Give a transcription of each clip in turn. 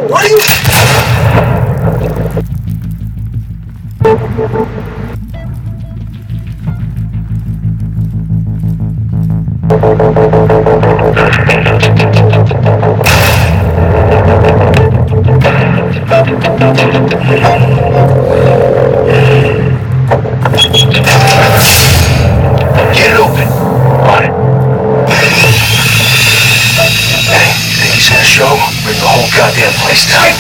What are you... Bring the whole goddamn place down.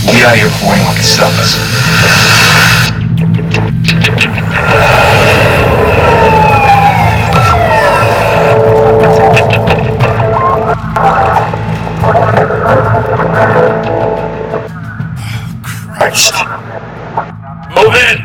We'll be out of here before anyone can stop us. Christ. Move in!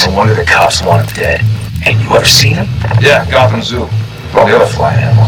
No wonder the cops want him dead. And you ever seen him? Yeah, Gotham Zoo. Well, the other flying animal.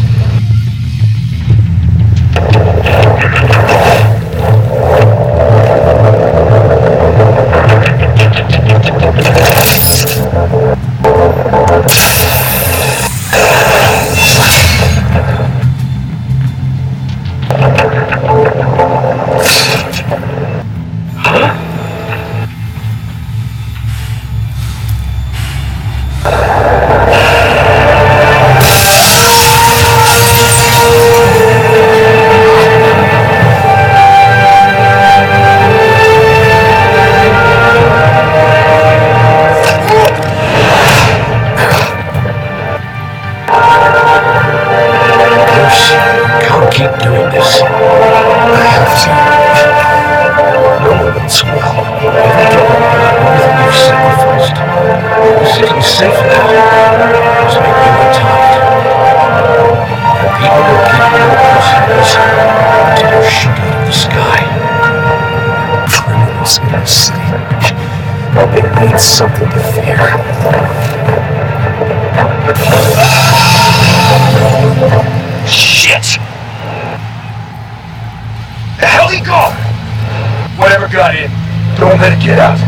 Something to fear. Shit! The hell he go? Whatever got in, don't let it get out.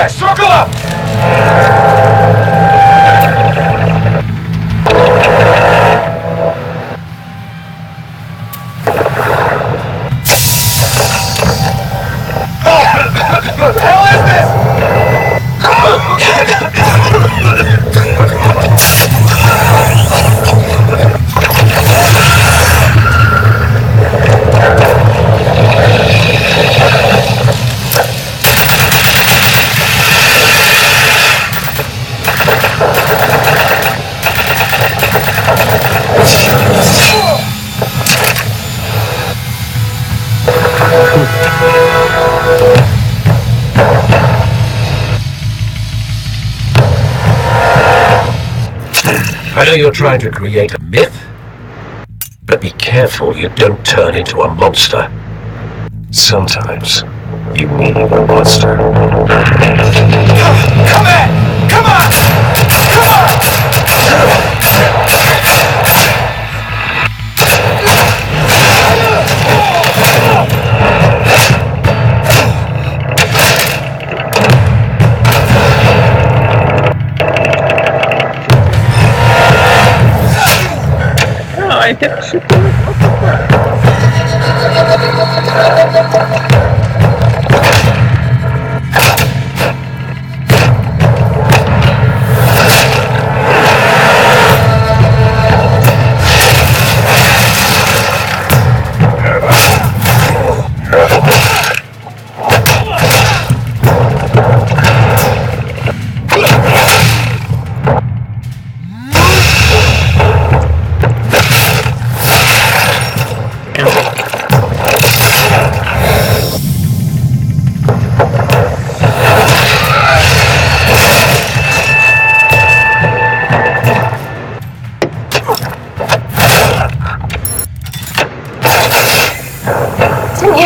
Circle up! What the hell is this? I know you're trying to create a myth, but be careful you don't turn into a monster. Sometimes you need a monster. Come in! Come on! Come on! I think she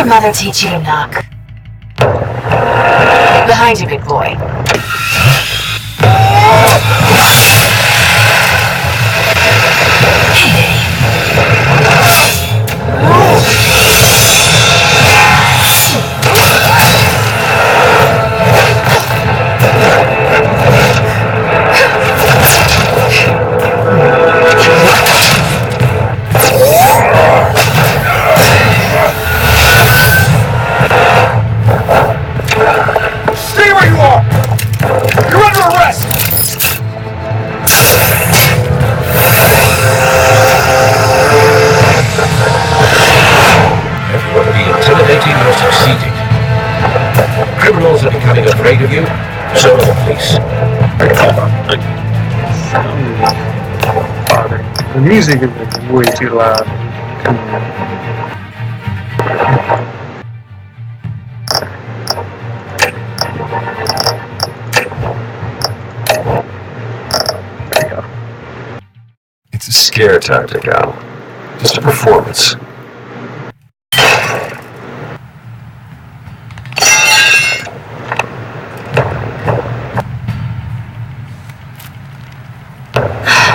your mother teach you to knock? Behind you, big boy. Stay where you are! You're under arrest! Everybody intimidating or succeeding. Criminals are becoming afraid of you, so are the police. The music is way too loud. There you go. It's a scare tactic, Al. Just a performance.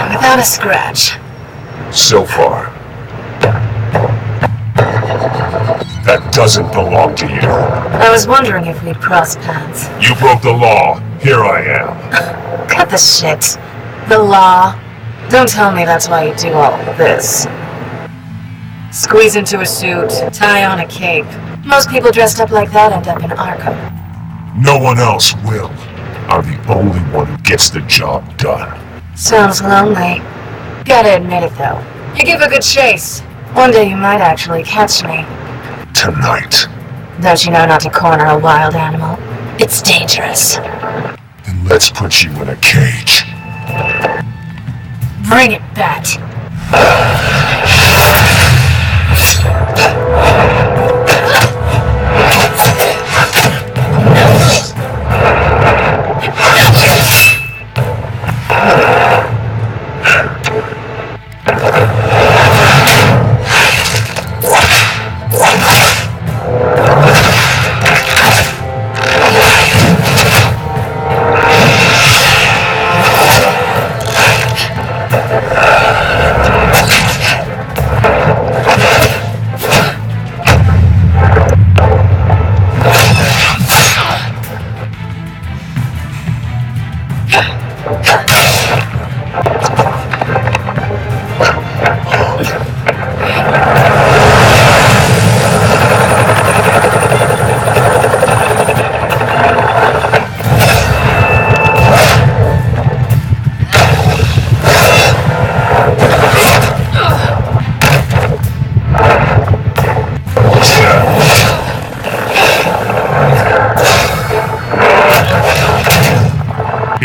Without a scratch. So far. That doesn't belong to you. I was wondering if we'd cross paths. You broke the law. Here I am. Cut the shit. The law. Don't tell me that's why you do all of this. Squeeze into a suit, tie on a cape. Most people dressed up like that end up in Arkham. No one else will. I'm the only one who gets the job done. Sounds lonely. Gotta admit it though. You give a good chase. One day you might actually catch me. Tonight. Don't you know not to corner a wild animal? It's dangerous. Then let's put you in a cage. Bring it, Bat.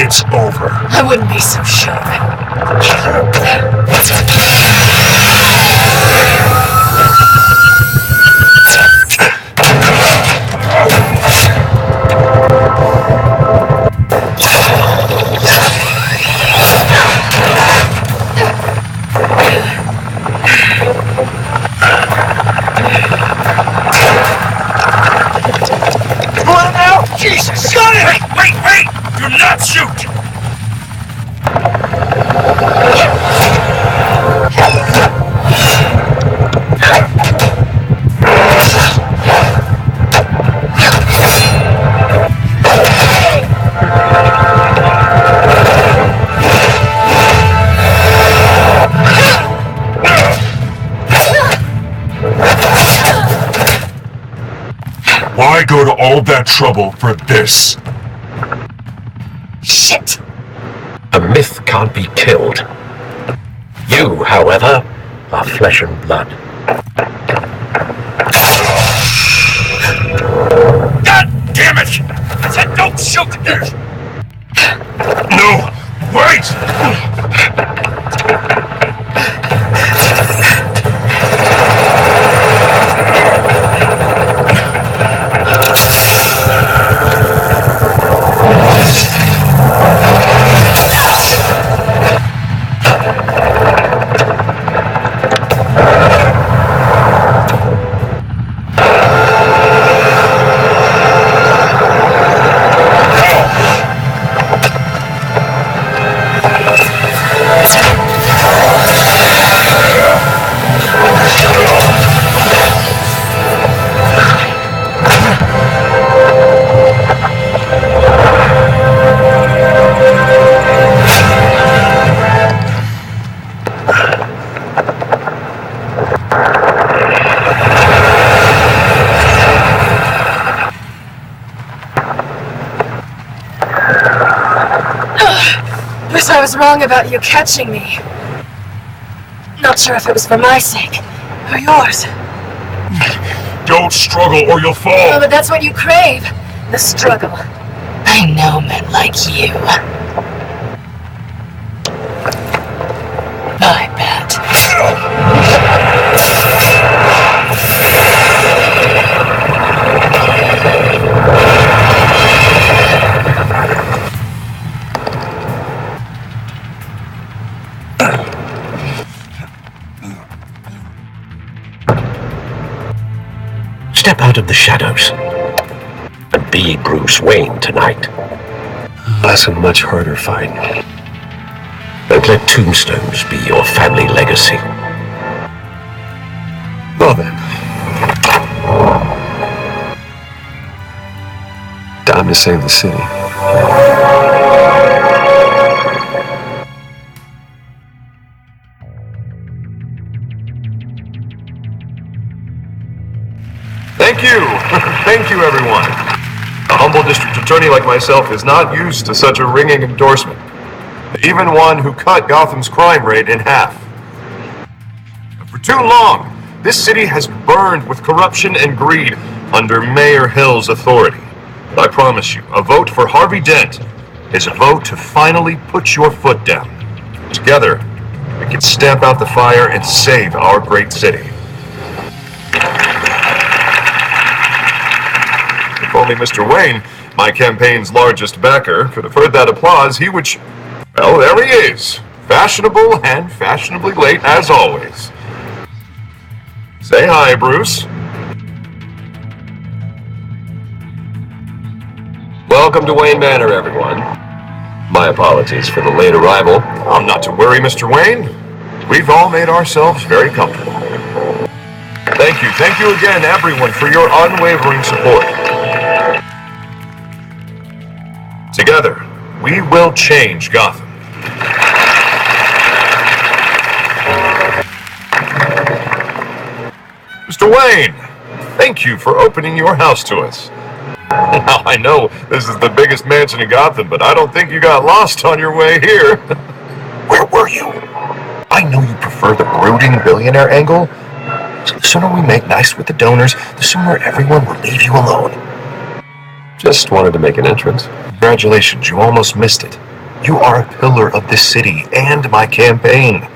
It's over. I wouldn't be so sure. Come on now! Jesus! Got it! Wait! Do not shoot! Why go to all that trouble for this? Shit! A myth can't be killed. You, however, are flesh and blood. God damn it! I said don't shoot! No! Wait! I was wrong about you catching me. Not sure if it was for my sake, or yours. Don't struggle or you'll fall. Oh, but that's what you crave. The struggle. I know men like you. I bet. Step out of the shadows and be Bruce Wayne tonight. That's a much harder fight. Don't let tombstones be your family legacy. Well then. Time to save the city. Thank you! Thank you, everyone. A humble district attorney like myself is not used to such a ringing endorsement. Even one who cut Gotham's crime rate in half. For too long, this city has burned with corruption and greed under Mayor Hill's authority. But I promise you, a vote for Harvey Dent is a vote to finally put your foot down. Together, we can stamp out the fire and save our great city. If only Mr. Wayne, my campaign's largest backer, could have heard that applause, he would... Well, there he is. Fashionable and fashionably late, as always. Say hi, Bruce. Welcome to Wayne Manor, everyone. My apologies for the late arrival. Not to worry, Mr. Wayne. We've all made ourselves very comfortable. Thank you again, everyone, for your unwavering support. Together, we will change Gotham. Mr. Wayne, thank you for opening your house to us. Now, I know this is the biggest mansion in Gotham, but I don't think you got lost on your way here. Where were you? I know you prefer the brooding billionaire angle. So the sooner we make nice with the donors, the sooner everyone will leave you alone. Just wanted to make an entrance. Congratulations, you almost missed it. You are a pillar of this city and my campaign.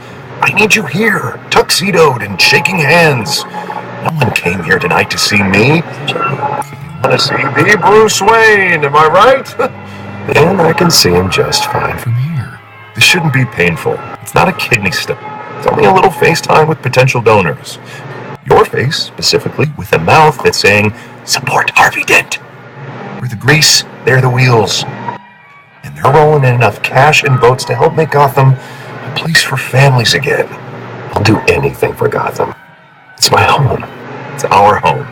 I need you here, tuxedoed and shaking hands. No one came here tonight to see me. You want to see the Bruce Wayne, am I right? And I can see him just fine from here. This shouldn't be painful. It's not a kidney stone. It's only a little FaceTime with potential donors. Your face, specifically, with a mouth that's saying, support Harvey Dent. We're the grease, they're the wheels. And they're rolling in enough cash and votes to help make Gotham a place for families again. I'll do anything for Gotham. It's my home. It's our home.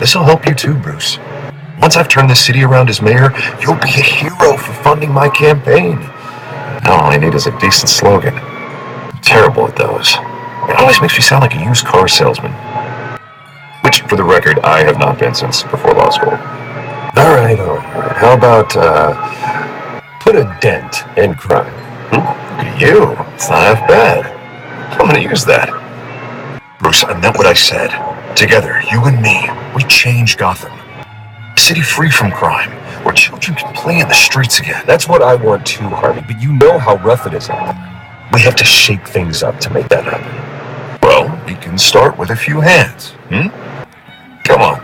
This'll help you too, Bruce. Once I've turned this city around as mayor, you'll be a hero for funding my campaign. Now all I need is a decent slogan. I'm terrible at those. It always makes me sound like a used car salesman. Which, for the record, I have not been since before law school. All right. How about, put a dent in crime? Look at you. It's not half bad. I'm gonna use that. Bruce, I meant what I said. Together, you and me, we change Gotham. A city free from crime, where children can play in the streets again. That's what I want too, Harvey, but you know how rough it is out there. We have to shake things up to make that happen. Well, we can start with a few hands, Come on.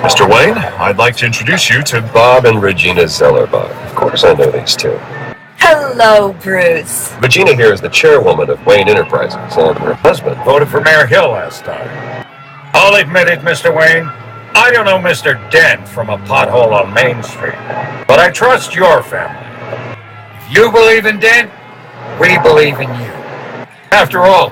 Mr. Wayne, I'd like to introduce you to Bob and Regina Zellerbach. Of course, I know these two. Hello, Bruce. Regina here is the chairwoman of Wayne Enterprises, and her husband Voted for Mayor Hill last time. I'll admit it, Mr. Wayne. I don't know Mr. Dent from a pothole on Main Street, but I trust your family. If you believe in Dent, we believe in you. After all,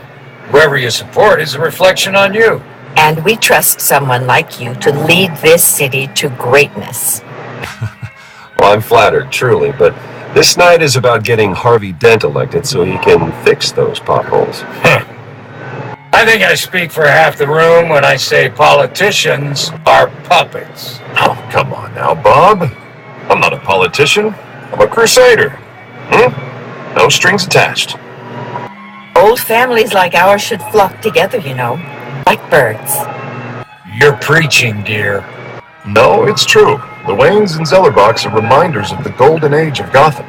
whoever you support is a reflection on you. And we trust someone like you to lead this city to greatness. Well, I'm flattered, truly, but this night is about getting Harvey Dent elected so he can fix those potholes. I think I speak for half the room when I say politicians are puppets. Oh, come on now, Bob. I'm not a politician. I'm a crusader. No strings attached. Old families like ours should flock together, you know, like birds. You're preaching, dear. No, it's true. The Waynes and Zellerbachs are reminders of the golden age of Gotham.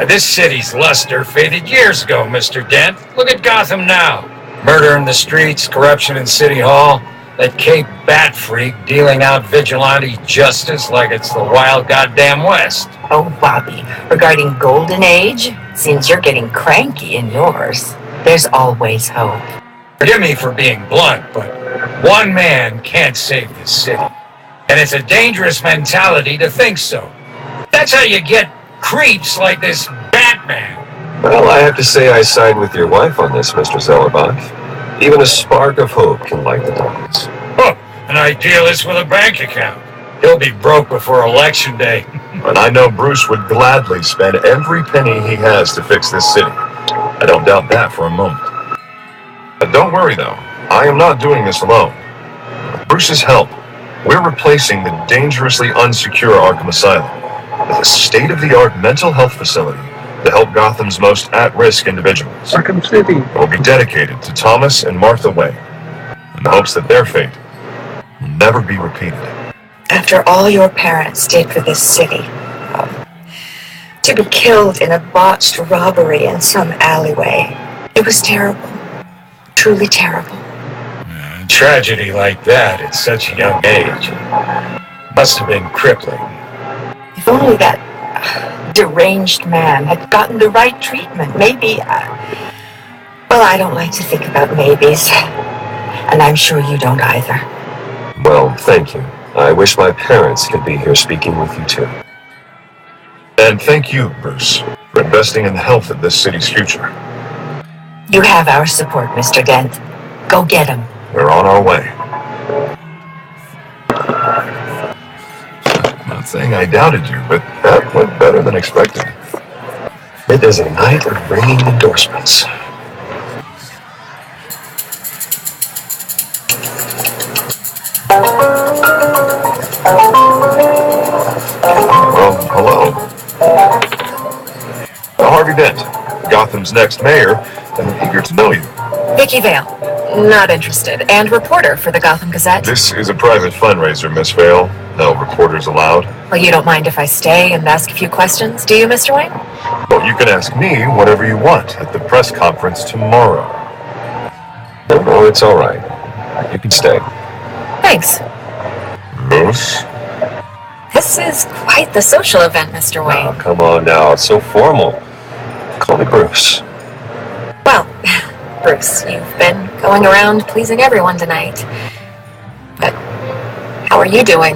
This city's luster faded years ago, Mr. Dent. Look at Gotham now. Murder in the streets, corruption in City Hall, that Cape Bat freak dealing out vigilante justice like it's the wild goddamn West. Oh, Bobby, regarding Golden Age, seems you're getting cranky in yours. There's always hope. Forgive me for being blunt, but one man can't save this city. And it's a dangerous mentality to think so. That's how you get creeps like this Batman. Well, I have to say I side with your wife on this, Mr. Zellerbach. Even a spark of hope can light the darkness. Oh, an idealist with a bank account. He'll be broke before Election Day. And I know Bruce would gladly spend every penny he has to fix this city. I don't doubt that for a moment. But don't worry, though. I am not doing this alone. With Bruce's help, we're replacing the dangerously unsecure Arkham Asylum with a state-of-the-art mental health facility to help Gotham's most at-risk individuals. Arkham City. It will be dedicated to Thomas and Martha Wayne in the hopes that their fate will never be repeated. After all your parents did for this city, to be killed in a botched robbery in some alleyway, it was terrible. Truly terrible. A tragedy like that at such a young age must have been crippling. If only that deranged man had gotten the right treatment, maybe... well, I don't like to think about maybes. And I'm sure you don't either. Well, thank you. I wish my parents could be here speaking with you too. And thank you, Bruce, for investing in the health of this city's future. You have our support, Mr. Dent. Go get him. We're on our way. Not saying I doubted you, but that went better than expected. It is a night of ringing endorsements. Well, hello. Harvey Dent, Gotham's next mayor, and eager to know you. Vicky Vale. Not interested. And reporter for the Gotham Gazette. This is a private fundraiser, Miss Vale. No reporters allowed. Well, you don't mind if I stay and ask a few questions, do you, Mr. Wayne? Well, you can ask me whatever you want at the press conference tomorrow. No, it's all right. You can stay. Thanks. Bruce? This is quite the social event, Mr. Oh, Wayne. come on now. It's so formal. Call me Bruce. Well, Bruce, you've been going around pleasing everyone tonight. But how are you doing?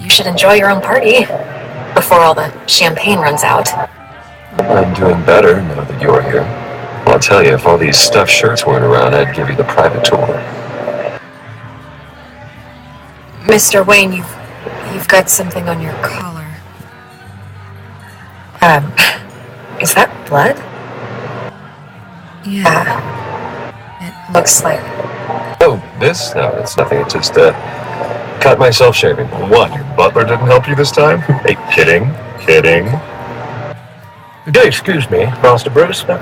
You should enjoy your own party before all the champagne runs out. I'm doing better now that you're here. Well, I'll tell you, if all these stuffed shirts weren't around, I'd give you the private tour. Mr. Wayne, you've got something on your collar. Is that blood? Yeah. It looks like... Oh, this? No, it's nothing. It just, cut myself shaving. What, your butler didn't help you this time? Hey, kidding. Do excuse me, Master Bruce, but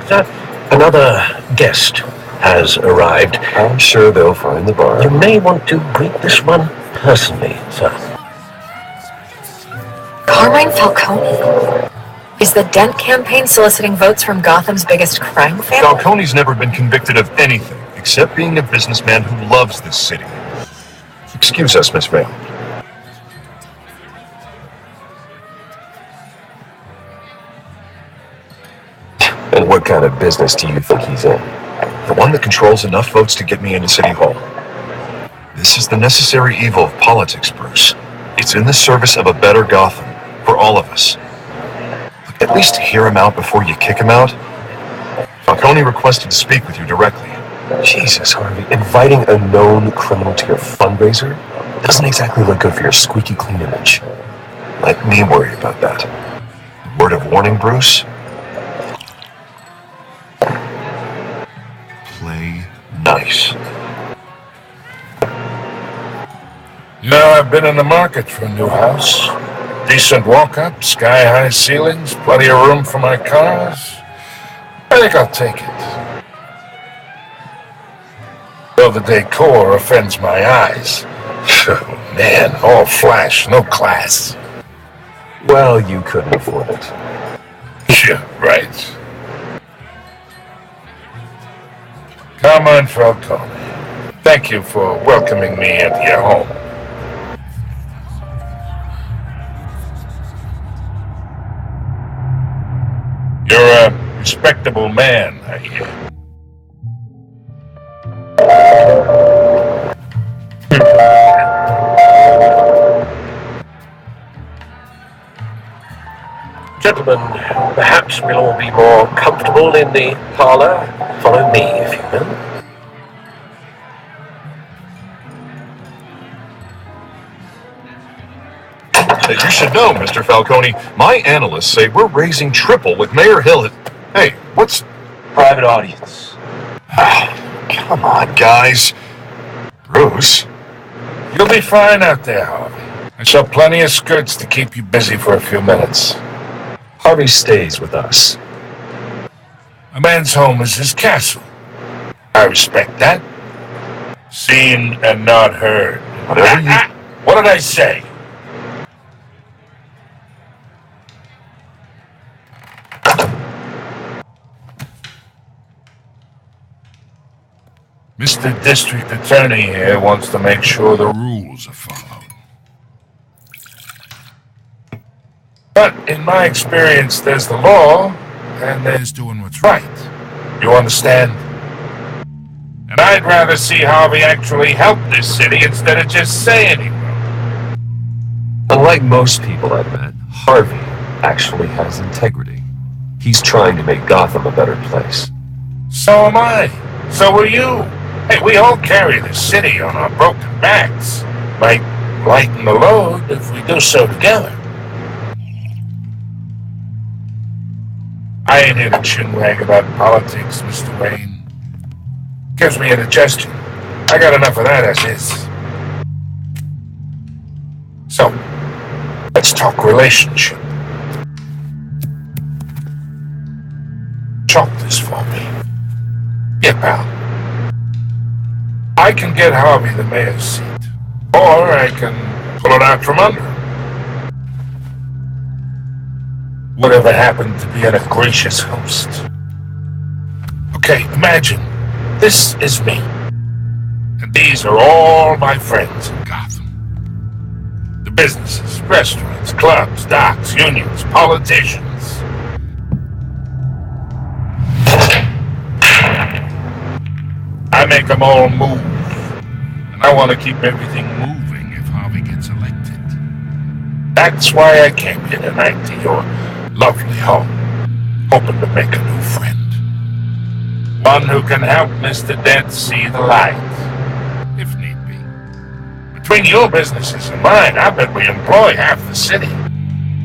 another guest has arrived. I'm sure they'll find the bar. You may want to greet this one personally, sir. Carmine Falcone? Is the Dent campaign soliciting votes from Gotham's biggest crime family? Falcone's never been convicted of anything, except being a businessman who loves this city. Excuse us, Miss Vale. And what kind of business do you think he's in? The one that controls enough votes to get me into City Hall. This is the necessary evil of politics, Bruce. It's in the service of a better Gotham, for all of us. Look, at least hear him out before you kick him out. Falcone requested to speak with you directly. Jesus, Harvey, inviting a known criminal to your fundraiser doesn't exactly look good for your squeaky clean image. Let me worry about that. Word of warning, Bruce? Play nice. You know, I've been in the market for a new house. Decent walk-up, sky-high ceilings, plenty of room for my cars. I think I'll take it. Though the decor offends my eyes. Oh, man, all flash, no class. Well, you couldn't afford it. Yeah, right. Carmine Falcone, thank you for welcoming me into your home. You're a respectable man, I hear. Gentlemen, perhaps we'll all be more comfortable in the parlor. Follow me, if you will. You should know, Mr. Falcone, my analysts say we're raising triple with Mayor Hill. Hey, what's... Private audience. Come on, guys. Bruce? You'll be fine out there, Harvey. I saw plenty of skirts to keep you busy for a few minutes. Harvey stays with us. A man's home is his castle. I respect that. Seen and not heard. Whatever you... What did I say? Mr. District Attorney here wants to make sure the rules are followed. But in my experience, there's the law, and there's doing what's right. You understand? And I'd rather see Harvey actually help this city instead of just saying he will. Unlike most people I've met, Harvey actually has integrity. He's trying to make Gotham a better place. So am I. So are you. Hey, we all carry the city on our broken backs. Might lighten the load if we do so together. I ain't here to chinwag about politics, Mr. Wayne. Gives me indigestion. I got enough of that as is. So, let's talk relationship. Chalk this for me. Yeah, pal. I can get Harvey the mayor's seat, or I can pull it out from under him. Whatever happened to being a gracious host? Okay, imagine, this is me, and these are all my friends in Gotham. The businesses, restaurants, clubs, docks, unions, politicians. I make them all move, and I want to keep everything moving if Harvey gets elected. That's why I came here tonight to your lovely home, hoping to make a new friend. One who can help Mr. Dent see the light, if need be. Between your businesses and mine, I bet we employ half the city.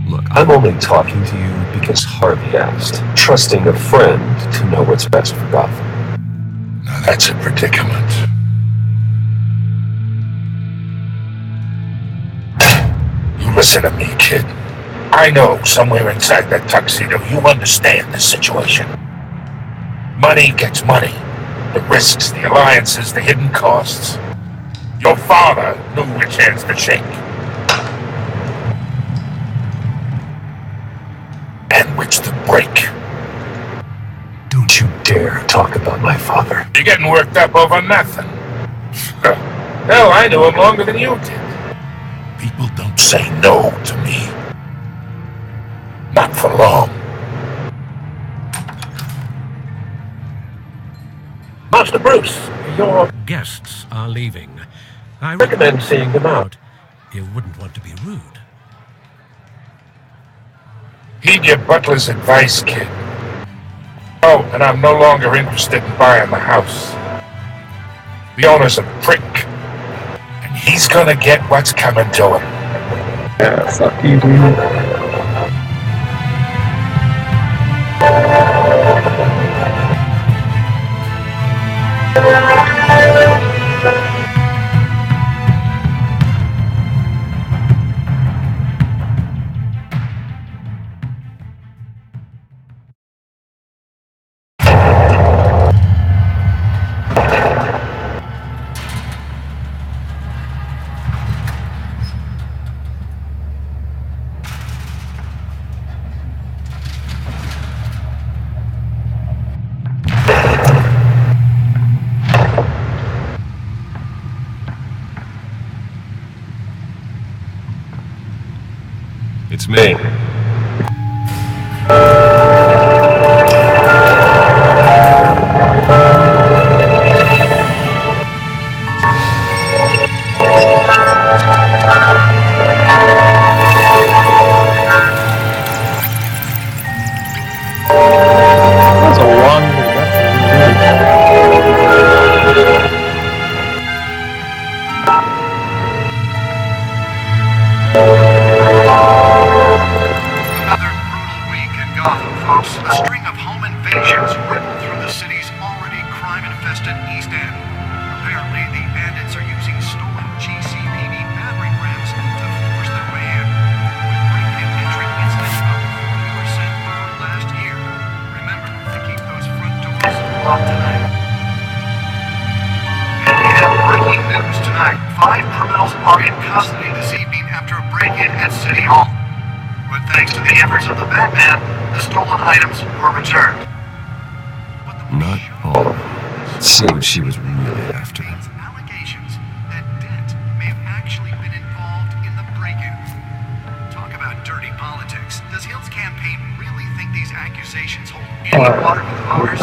Look, I'm only talking to you because Harvey asked, trusting a friend to know what's best for Gotham. Now that's a predicament. You listen to me, kid. I know somewhere inside that tuxedo you understand this situation. Money gets money. The risks, the alliances, the hidden costs. Your father knew which hands to shake. And which to break. Don't you dare talk about my father. You're getting worked up over nothing. Hell, I knew him longer than you did. People don't say no to me. Not for long. Master Bruce, your guests are leaving. I recommend seeing them out. You wouldn't want to be rude. Heed your butler's advice, kid. Oh, and I'm no longer interested in buying the house. The owner's a prick. And he's gonna get what's coming to him. Yeah, fuck you, dude. It's me. That's a long Another brutal week in Gotham, folks. A string of home invasions rippled through the city's already crime-infested East End. Apparently, the bandits are using stolen GCPD battering rams to force their way in, with break-in entry incidents up 40% over last year. Remember to keep those front doors locked tonight. And we have breaking news tonight. 5 criminals are in custody this evening after a break-in at City Hall. But thanks to the efforts of the Batman, the stolen items were returned. But the Not all. See what she was really after. allegations that Dent may have actually been involved in the break-in. Talk about dirty politics. Does Hill's campaign really think these accusations hold any water with the voters?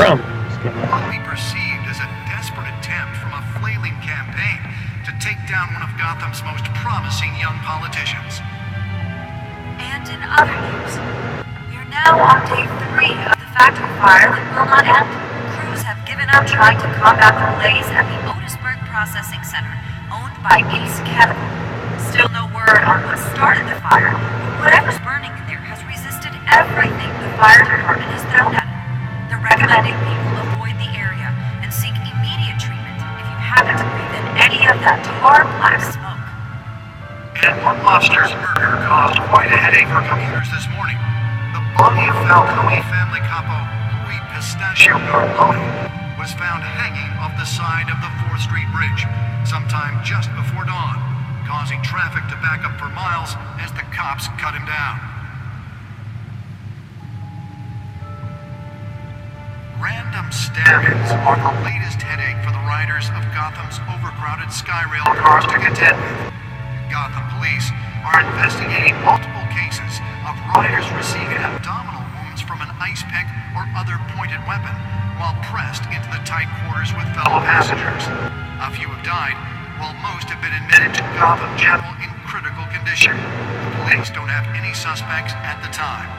Will be perceived as a desperate attempt from a flailing campaign to take down one of Gotham's most promising young politicians. And in other news, we are now on day 3 of the factory fire that will not end. Crews have given up trying to combat the blaze at the Otisburg Processing Center, owned by Ace Chemical. Still no word on what started the fire, but whatever's burning in there has resisted everything the fire department has thrown at it. They're recommending people avoid the area and seek immediate treatment if you happen to breathe in any of that tar black smoke. And one monster's murder caused quite a headache for commuters this morning. The body of Falcone family capo Louis Pistachio Garlone was found hanging off the side of the 4th Street Bridge sometime just before dawn, causing traffic to back up for miles as the cops cut him down. Random stabbings are the latest headache for the riders of Gotham's overcrowded Skyrail cars to contend with. Gotham police are investigating multiple cases of riders receiving abdominal wounds from an ice pick or other pointed weapon while pressed into the tight quarters with fellow passengers. A few have died, while most have been admitted to Gotham General in critical condition. The police don't have any suspects at the time.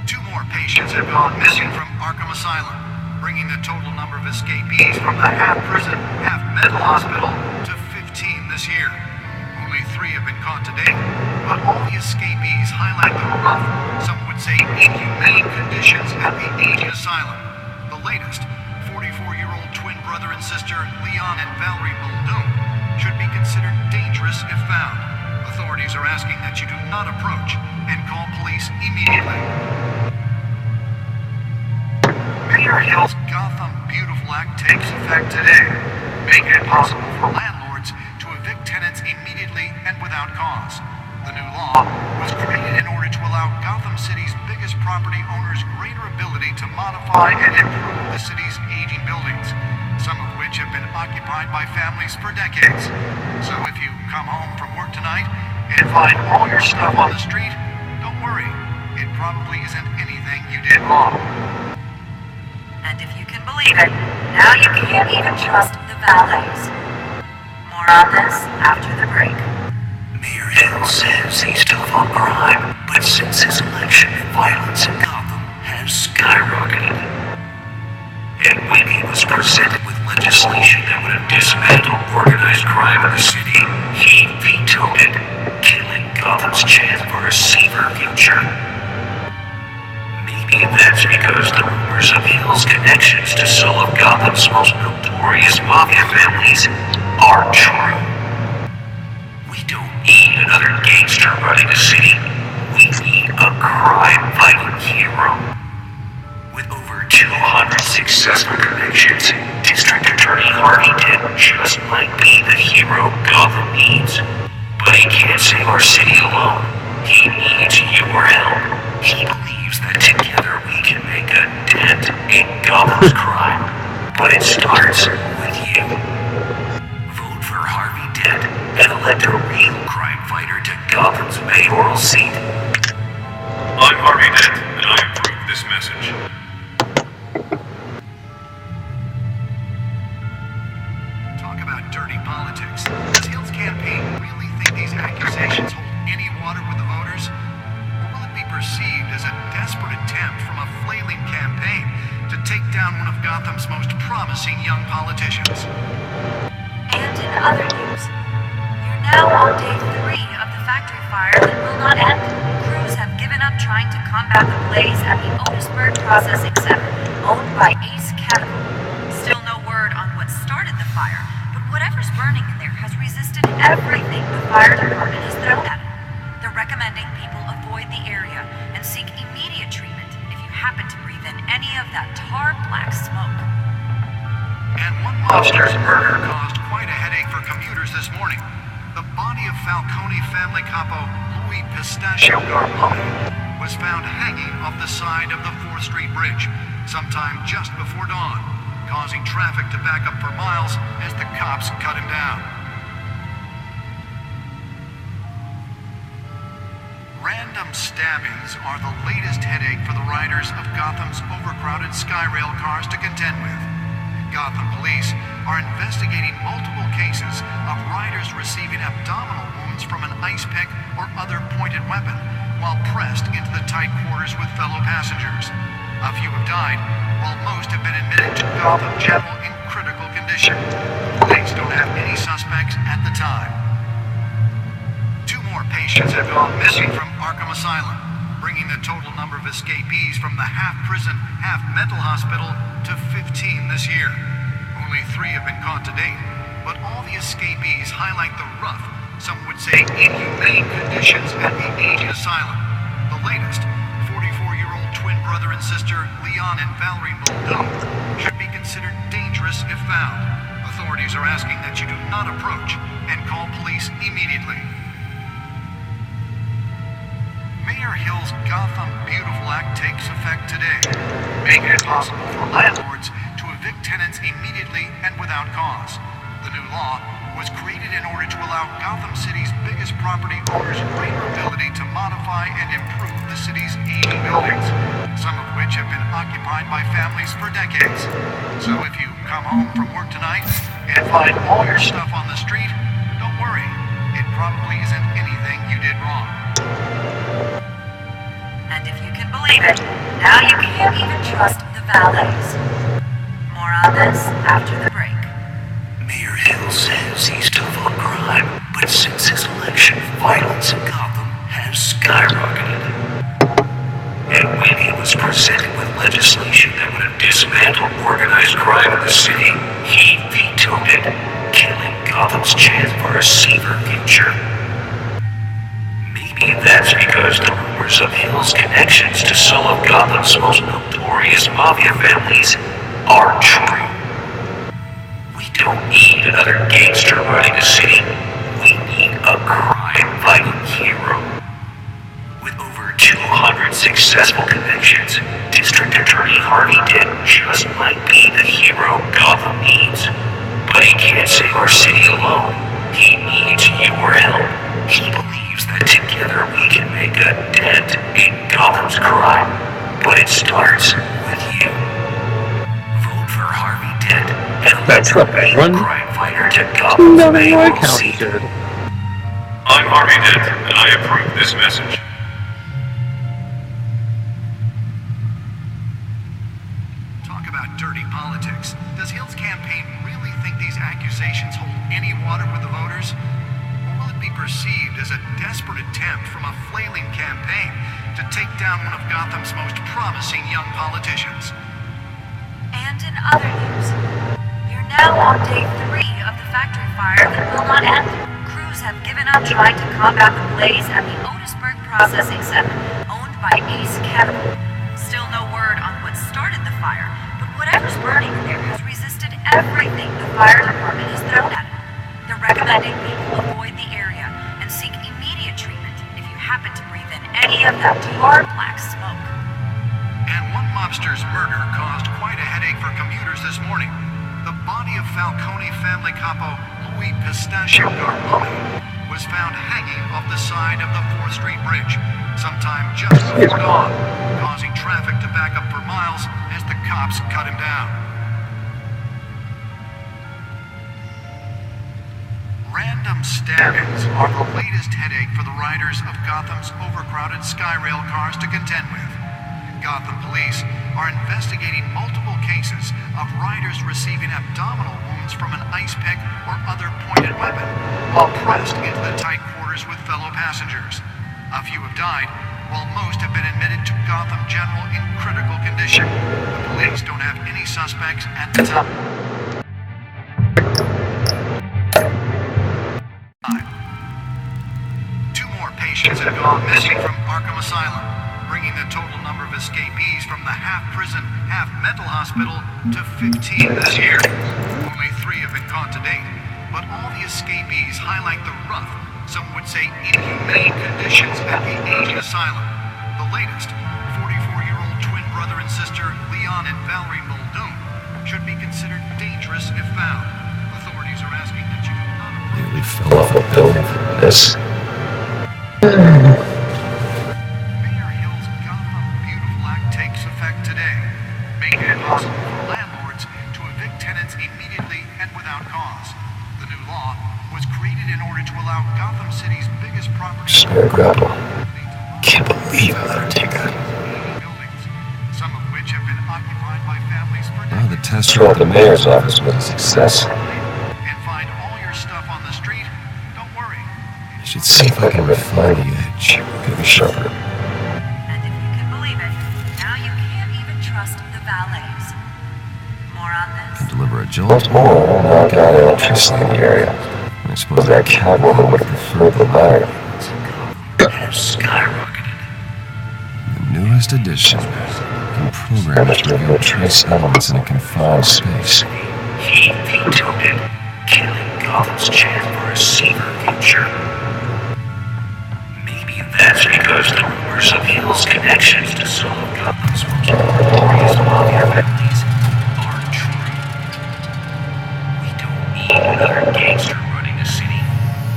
2 more patients have gone missing from Arkham Asylum, bringing the total number of escapees from the half-prison, half-mental hospital to 15 this year. Only 3 have been caught to date, but all the escapees highlight the rough, some would say inhumane conditions at the aging asylum. The latest, 44-year-old twin brother and sister Leon and Valerie Muldoon, should be considered dangerous if found. Authorities are asking that you do not approach and call police immediately. Mayor Hill's Gotham Beautiful Act takes effect today, making it possible for landlords to evict tenants immediately and without cause. The new law was created in order to allow Gotham City's biggest property owners greater ability to modify and improve the city's aging buildings, some of which have been occupied by families for decades. So if you come home from work tonight and find all your stuff on the street, don't worry. It probably isn't anything you did wrong. And if you can believe it, now you can't even trust the valets. More on this after the break. Mayor Hill says he's tough on crime, but since his election, violence in Gotham has skyrocketed. And when he was presented with legislation that would have dismantled organized crime in the city, he vetoed it, killing Gotham's chance for a safer future. Maybe that's because the rumors of Hill's connections to some of Gotham's most notorious mafia families are true. We don't need another gangster running the city. We need a crime-fighting hero. With over 200 successful convictions, District Attorney Harvey Dent just might be the hero Gotham needs. But he can't save our city alone. He needs your help. He believes that together we can make a dent in Gotham's crime. But it starts with you. Vote for Harvey Dent and elect a real crime fighter to Gotham's mayoral seat. I'm Harvey Dent, and I approve this message. Talk about dirty politics. Does Hill's campaign really think these accusations hold any water with the voters? Or will it be perceived as a desperate attempt from a flailing campaign to take down one of Gotham's most promising young politicians? And in other news, you're now on day 3 of the factory fire that will not end. Crews have given up trying to combat the blaze at the Otisburg Processing Center, owned by Ace Chemical. Still no word on what started the fire, but whatever's burning in there has resisted everything the fire department has thrown at it. They're recommending people avoid the area and seek immediate treatment if you happen to breathe in any of that tar black smoke. And one monster's murder caused quite a headache for commuters this morning. The body of Falcone family capo Louis Pistachio Garmone was found hanging off the side of the 4th Street Bridge sometime just before dawn, causing traffic to back up for miles as the cops cut him down. Random stabbings are the latest headache for the riders of Gotham's overcrowded Skyrail cars to contend with. Gotham police are investigating multiple cases of riders receiving abdominal wounds from an ice pick or other pointed weapon while pressed into the tight quarters with fellow passengers. A few have died, while most have been admitted to Gotham General in critical condition. Police don't have any suspects at the time. 2 more patients have gone missing from Arkham Asylum, bringing the total number of escapees from the half-prison, half-mental hospital to 15 this year. Only 3 have been caught to date, but all the escapees highlight the rough, some would say inhumane conditions at the Aged Asylum. The latest, 44-year-old twin brother and sister Leon and Valerie Muldoon, should be considered dangerous if found. Authorities are asking that you do not approach and call police immediately. Mayor Hill's Gotham Beautiful Act takes effect today, making it possible for landlords to evict tenants immediately and without cause. The new law was created in order to allow Gotham City's biggest property owners greater ability to modify and improve the city's aging buildings, some of which have been occupied by families for decades. So if you come home from work tonight and find all your stuff on the street, don't worry. It probably isn't anything you did wrong. And if you can believe it, now you can't even trust the valets. More on this after the break. Mayor Hill says he's tough on crime, but since his election, violence in Gotham has skyrocketed. And when he was presented with legislation that would have dismantled organized crime in the city, he vetoed it, killing Gotham's chance for a safer future. Maybe that's because the rumors of Hill's connections to some of Gotham's most notorious mafia families are true. We don't need another gangster running the city. We need a crime-fighting hero. With over 200 successful convictions, District Attorney Harvey Dent just might be the hero Gotham needs. But he can't save our city alone. He needs your help. He believes that together we can make a dent in Gotham's crime. But it starts with you. Vote for Harvey Dent and That's elect the big a one. crime fighter to Gotham's mayoral seat. I'm Harvey Dent, and I approve this message. Talk about dirty politics. Does Hill's campaign really think these accusations hold any water with the voters? Or will it be perceived as a desperate attempt from a flailing campaign to take down one of Gotham's most promising young politicians. And in other news, we're now on day 3 of the factory fire that will not end. Crews have given up trying to combat the blaze at the Otisburg Processing Center, owned by Ace Chemical. Still no word on what started the fire, but whatever's burning in there has resisted everything the fire department has thrown at it. They're recommending people avoid the area and seek immediate treatment if you happen to breathe in any of that hard black smoke. And one mobster's murder caused quite a headache for commuters this morning. The body of Falcone family capo Louis Pistachio Garmoni was found hanging off the side of the 4th Street Bridge sometime just before dawn, causing traffic to back up for miles as the cops cut him down. Random stabbings are the latest headache for the riders of Gotham's overcrowded Skyrail cars to contend with. Gotham police are investigating multiple cases of riders receiving abdominal wounds from an ice pick or other pointed weapon while pressed into the tight quarters with fellow passengers. A few have died, while most have been admitted to Gotham General in critical condition. The police don't have any suspects at the time. Two more patients have gone missing from Arkham Asylum, bringing the total number of escapees from the half-prison, half-mental hospital to 15 this year. Only 3 have been caught to date, but all the escapees highlight the rough, some would say inhumane conditions at the Asian Asylum. The latest, 44-year-old twin brother and sister Leon and Valerie Muldoon, should be considered dangerous if found. Authorities are asking that you not... Nearly fell off a building for this. Mayor Hill's Gotham Beautiful Act takes effect today, making it possible for landlords to evict tenants immediately and without cause. The new law was created in order to allow Gotham City's biggest property... Spare grapple. Can't believe I let her take that. ...buildings, some of which have been occupied by families for Well, the decades. test at the mayor's office was a success. And find all your stuff on the street? Don't worry. I should see if I can refine the edge. Get it sharper. And if you can believe it, now you can't even trust the valets. More on this? Deliver a jolt or knock out electricity in the area. I suppose that Catwoman would have preferred the latter. Skyrocketed. The newest edition can program it to reveal trace elements in a confined space. He vetoed it, killing Gotham's chance for a safer future. Maybe that's because the rumors of Hill's connections to some of Gotham's most notorious mafia families are true. We don't need another gangster running the city.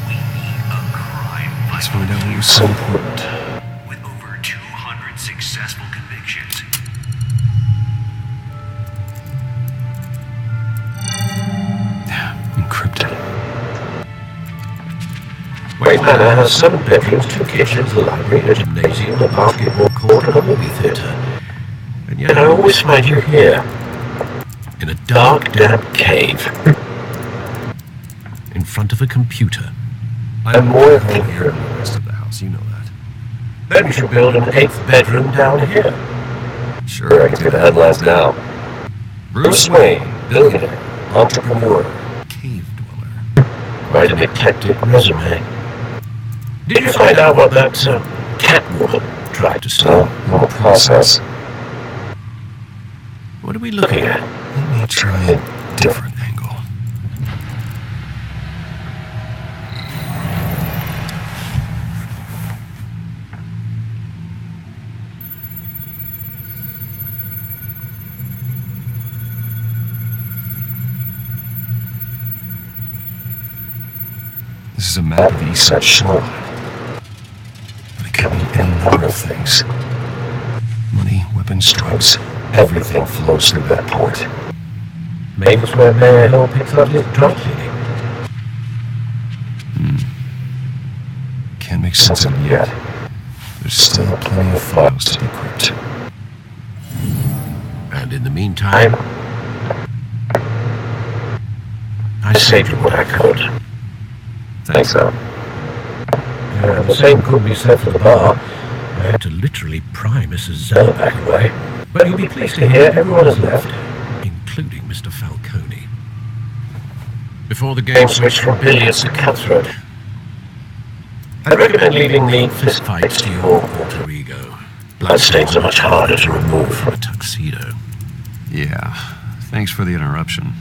We need a crime Let's fighter find out what was so important. with over 200 successful convictions. Encrypted. Wayne Manor has 7 bedrooms, 2 kitchens, a library, a gymnasium, a basketball court, and a movie theater. And yet I always find you here, in a dark, damp cave, in front of a computer. I'm more at home here than the rest of the house, you know that. Then we should build an 8th bedroom down here. Sure, I can see the headlines now. Bruce Wayne, billionaire, entrepreneur, Cave dweller. quite an eclectic resume. Did you find out what that Catwoman tried to sell? No, no process. What are we looking at? Let me try a different angle. This is a map of the East Side Shore. But it could mean any number of things. Money, weapons, drugs, everything flows through that port. Maybe it's where Mayor Hill picks up his drug cleaning. Can't make sense of it yet. There's still plenty of files to decrypt. And in the meantime, I saved you what I could. Thanks, Al. and the same couldn't be said for the bar. I had to literally pry Mrs. Zerback away. But you'll be pleased to hear everyone has left, including Mr. Falcone. Before the game switched from billiards to cutthroat, I'd recommend leaving the fistfights to your alter ego. Bloodstains are much harder to remove from a tuxedo. Yeah, thanks for the interruption.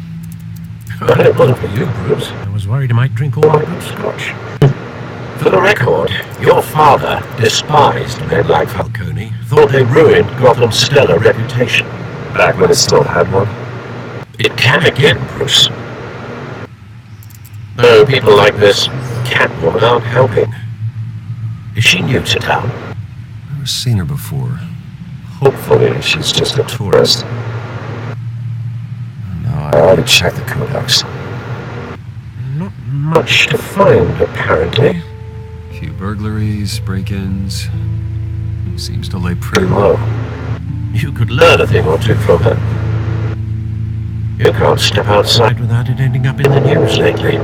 Well, it wasn't for you, Bruce. I was worried I might drink all my good scotch. For the record, your father despised men like Falcone, thought they ruined Gotham's stellar reputation. Back when it still had one? It can again, Bruce. No, people like this Catwoman aren't helping. Is she new to town? I've never seen her before. Hopefully she's just a tourist. No, I already checked the codex. Not much to find, apparently. A few burglaries, break-ins. Seems to lay pretty Low. You could learn a thing or two from her. You can't step outside without it ending up in the news lately.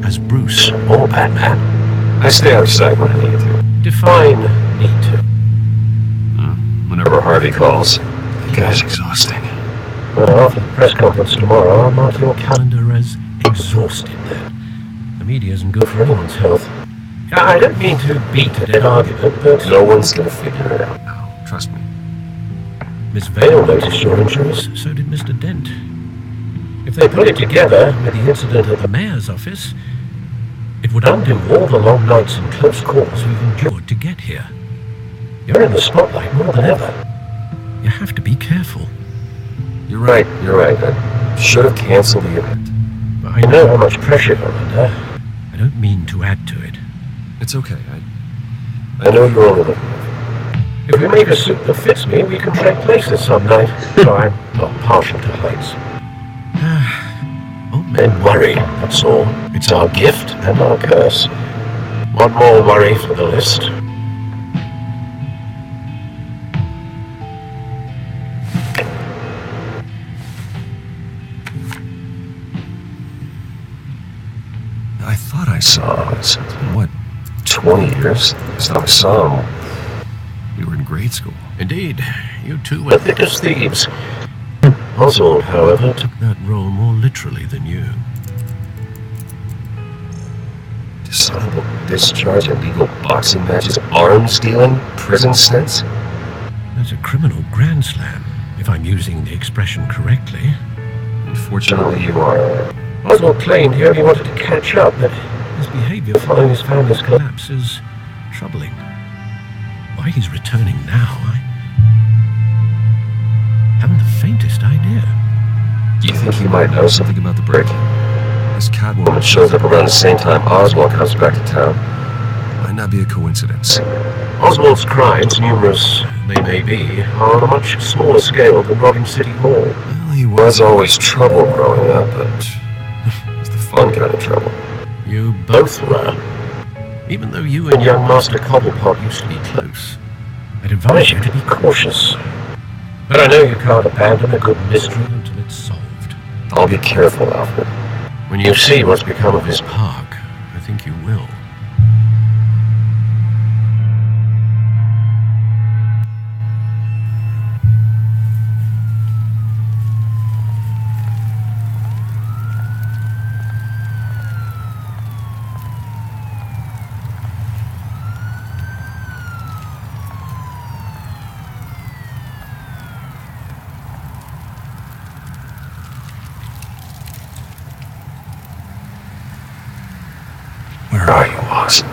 As Bruce or Batman. I stay outside when I need to. Define need to. Whenever Harvey calls. The guy's exhausting. Well, after the press conference tomorrow, I'll mark your calendar as exhausted then. The media isn't good for anyone's health. I don't mean to beat a dead argument, but... No one's gonna figure it out now. Trust me. Miss Vale noticed your injuries, so did Mr. Dent. If they put it together with the incident at the mayor's office, it would undo all the long nights and close calls we've endured to get here. You're in the spotlight more than ever. You have to be careful. You're right. I should have canceled the event. But I know how much pressure you're under. I don't mean to add to it. It's okay. I know you're only looking at it. If we make a suit that fits me, we can trade places some night. So I'm not partial to heights. Old men worry, that's all. It's our gift and our curse. One more worry for the list. I thought I saw something. What? 20 years? I thought I saw him. We were in grade school. Indeed, you two were thick as thieves. Oswald, however, took that role more literally than you. Dishonorable discharge, illegal boxing matches, arms dealing, prison stints? That's a criminal grand slam, if I'm using the expression correctly. Unfortunately, you are. Oswald claimed he only wanted to catch up, but his behavior following his family's collapse is troubling. Why he's returning now, I haven't the faintest idea. Do you think he might know something about the break? This Catwoman Shows up around the same time Oswald comes back to town. might not be a coincidence. Oswald's crimes, numerous they may be, are on a much smaller scale than robbing City Hall. Well, he Was always trouble growing up, but it's the fun kind of trouble. You both were. Even though you and young Master Cobblepot used to be close, I'd advise you to be cautious. But I know you can't abandon a good mystery until it's solved. I'll be careful, Alfred. When you see what's become of his park, I think you will. Where are you, Oz?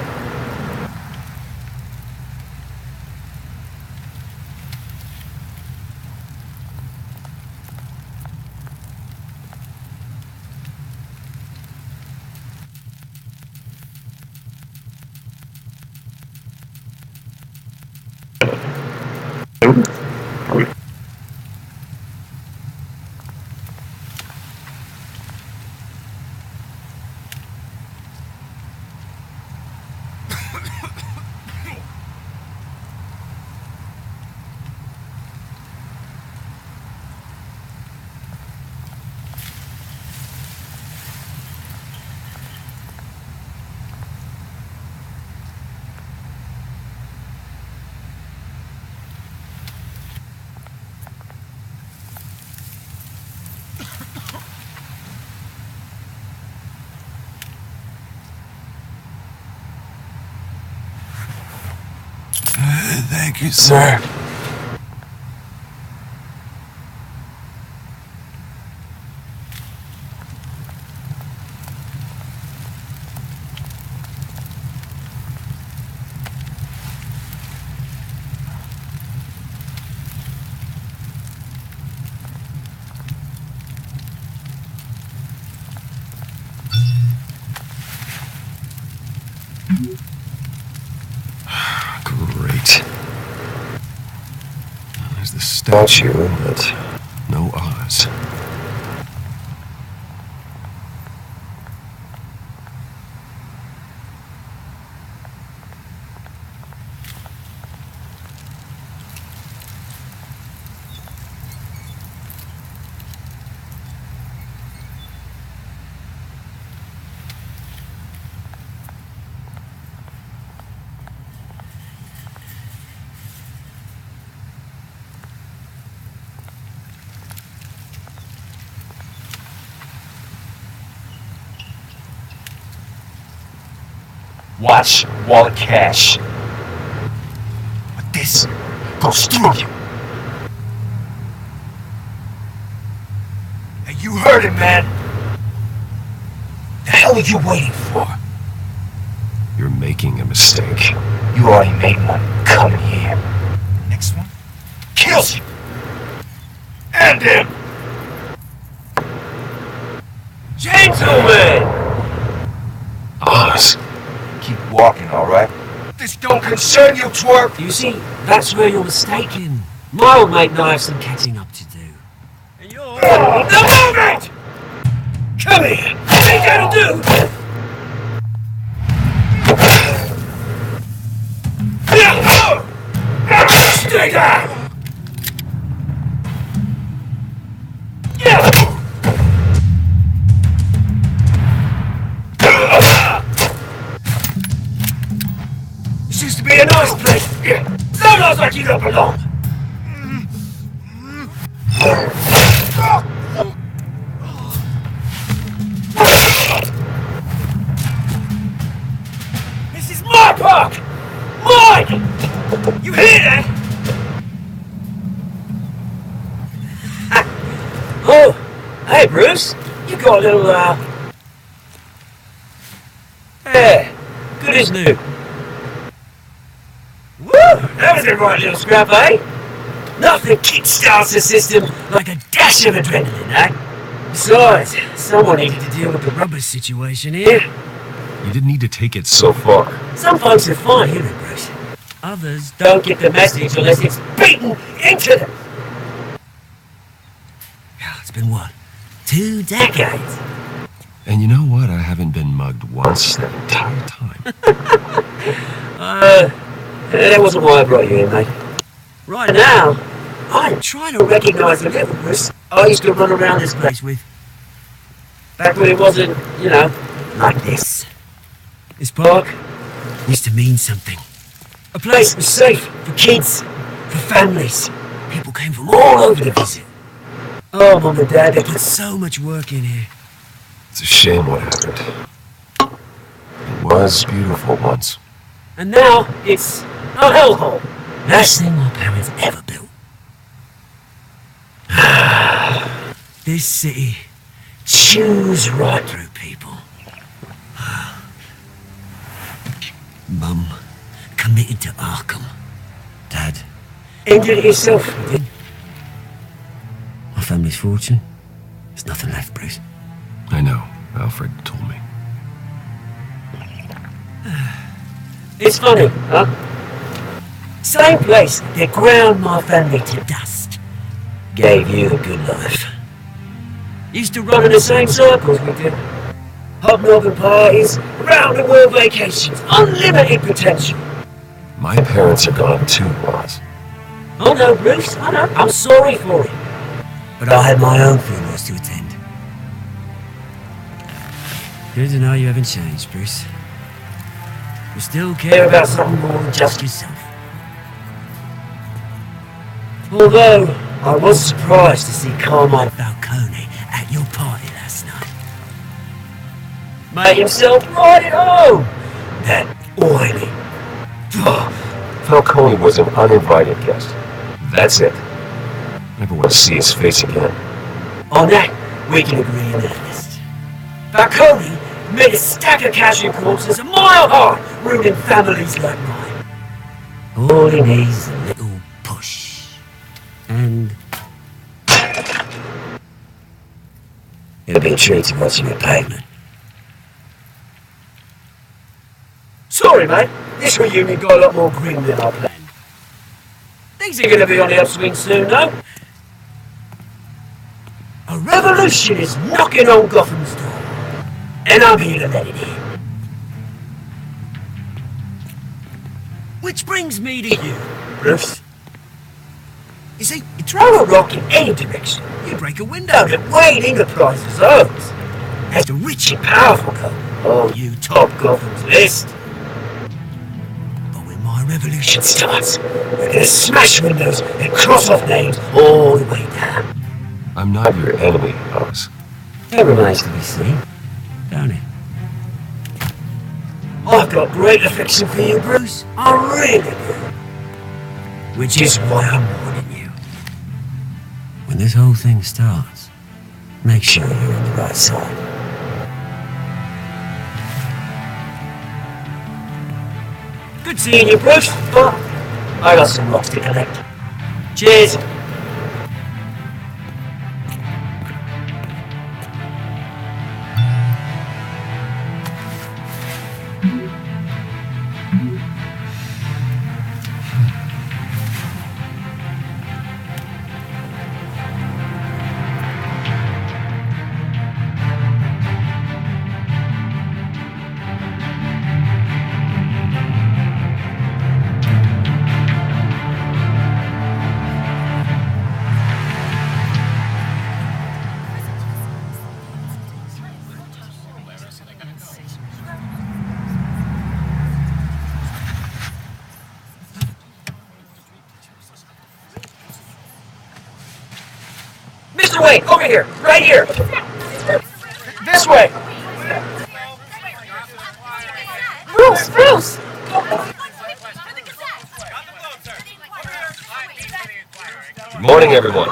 Thank you, sir. Great. There's the statue, but no Oz. Watch wallet cash. But this goes through you. Hey, you heard it, man. The hell are you waiting for? You're making a mistake. You already made one coming here. Next one kills you. And him. Gentlemen! Oz. Keep walking, alright? This don't concern you, twerp! You see, that's where you're mistaken. My old mate and I have some catching up to do. And you're... The movement! Come here! Think that'll do? Stay down! This used to be a nice place. Sounds like you don't belong. This is my park! Mine! You hear that? Oh, hey Bruce. You got a little, Yeah, good as new. Woo! That was a right little scrap, eh? Nothing kickstarts the system like a dash of adrenaline, eh? Besides, someone needed to deal with the rubber situation here. You didn't need to take it so far. Some folks are fine hearing, Bruce. Others don't get the message unless it's beaten into them. It's been what? 2 decades? And you know what? I haven't been mugged once that entire time. That wasn't why I brought you in, mate. Right now, I'm trying to recognize the little Bruce I used to run around this place with. Back when it wasn't, you know, like this. This park used to mean something. A place that was safe for kids, for families. People came from all over to visit. Oh, Mum and Dad, they put so much work in here. It's a shame what happened. It was beautiful once. And now, it's a hellhole. Last thing my parents ever built. This city chews right through people. Mum committed to Arkham. Dad ended it himself, he did. My family's fortune, there's nothing left, Bruce. I know. Alfred told me. It's funny, huh? Same place that ground my family to dust gave you a good life. Used to run in the same circles we did. Hobnobbing parties, round-the-world vacations, unlimited potential. My parents are gone too, Oz. Oh no, Bruce, I know. I'm sorry for it. But I had my own funerals to attend. Good to know you haven't changed, Bruce. You still care about something more than just yourself. Although, I was surprised to see Carmine Falcone at your party last night. Made himself right at home. That oily, Falcone was an uninvited guest. That's it. Never want to see his face again. On that, we can agree in earnest. Falcone made a stack of cashew corpses a mile high, ruining families like mine. All he needs is a little push. And it'll be a treat to watch him at pavement. Sorry, mate. This reunion got a lot more grim than I planned. Things are going to be on the upswing soon, though. A revolution is knocking on Gotham's door. And I'm here to let it in. Which brings me to you, Bruce. You see, you throw a rock in any direction, you break a window that Wayne Enterprises owns. As the rich and powerful go, oh, you top Gotham's list. But when my revolution starts, we're gonna smash windows and cross off names all the way down. I'm not your enemy, Oz. That remains to be seen, don't it? I've got great affection for you, Bruce. I really do. Which is why I'm warning you. When this whole thing starts, make sure you're on the right side. Good seeing you, Bruce, but I got some rocks to collect. Cheers. Mr. Wayne, over here, right here. This way. Bruce! Good morning, everyone.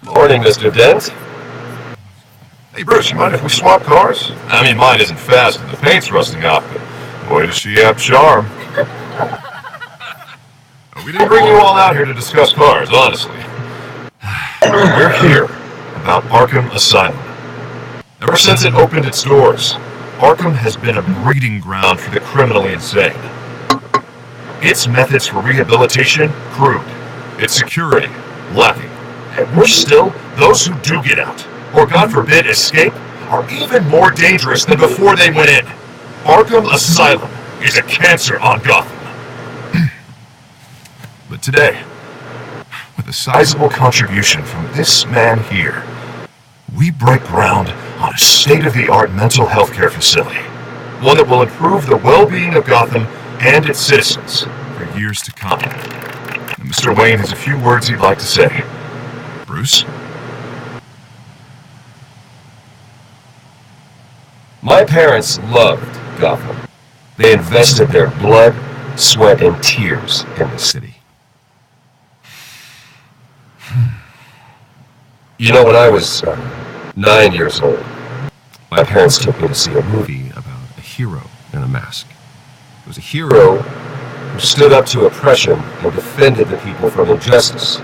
Morning, Mr. Dent. Hey, Bruce, you mind if we swap cars? I mean, mine isn't fast and the paint's rusting off, but boy, does she have charm. We didn't bring you all out here to discuss cars, honestly. We're here about Arkham Asylum. Ever since it opened its doors, Arkham has been a breeding ground for the criminally insane. Its methods for rehabilitation, crude. Its security, lacking. And worse still, those who do get out, or God forbid escape, are even more dangerous than before they went in. Arkham Asylum is a cancer on Gotham. But today, with a sizable contribution from this man here, we break ground on a state-of-the-art mental health care facility. One that will improve the well-being of Gotham and its citizens for years to come. And Mr. Wayne has a few words he'd like to say. Bruce? My parents loved Gotham. They invested their blood, sweat, and tears in the city. You know, when I was 9 years old, my parents took me to see a movie about a hero in a mask. It was a hero who stood up to oppression and defended the people from injustice,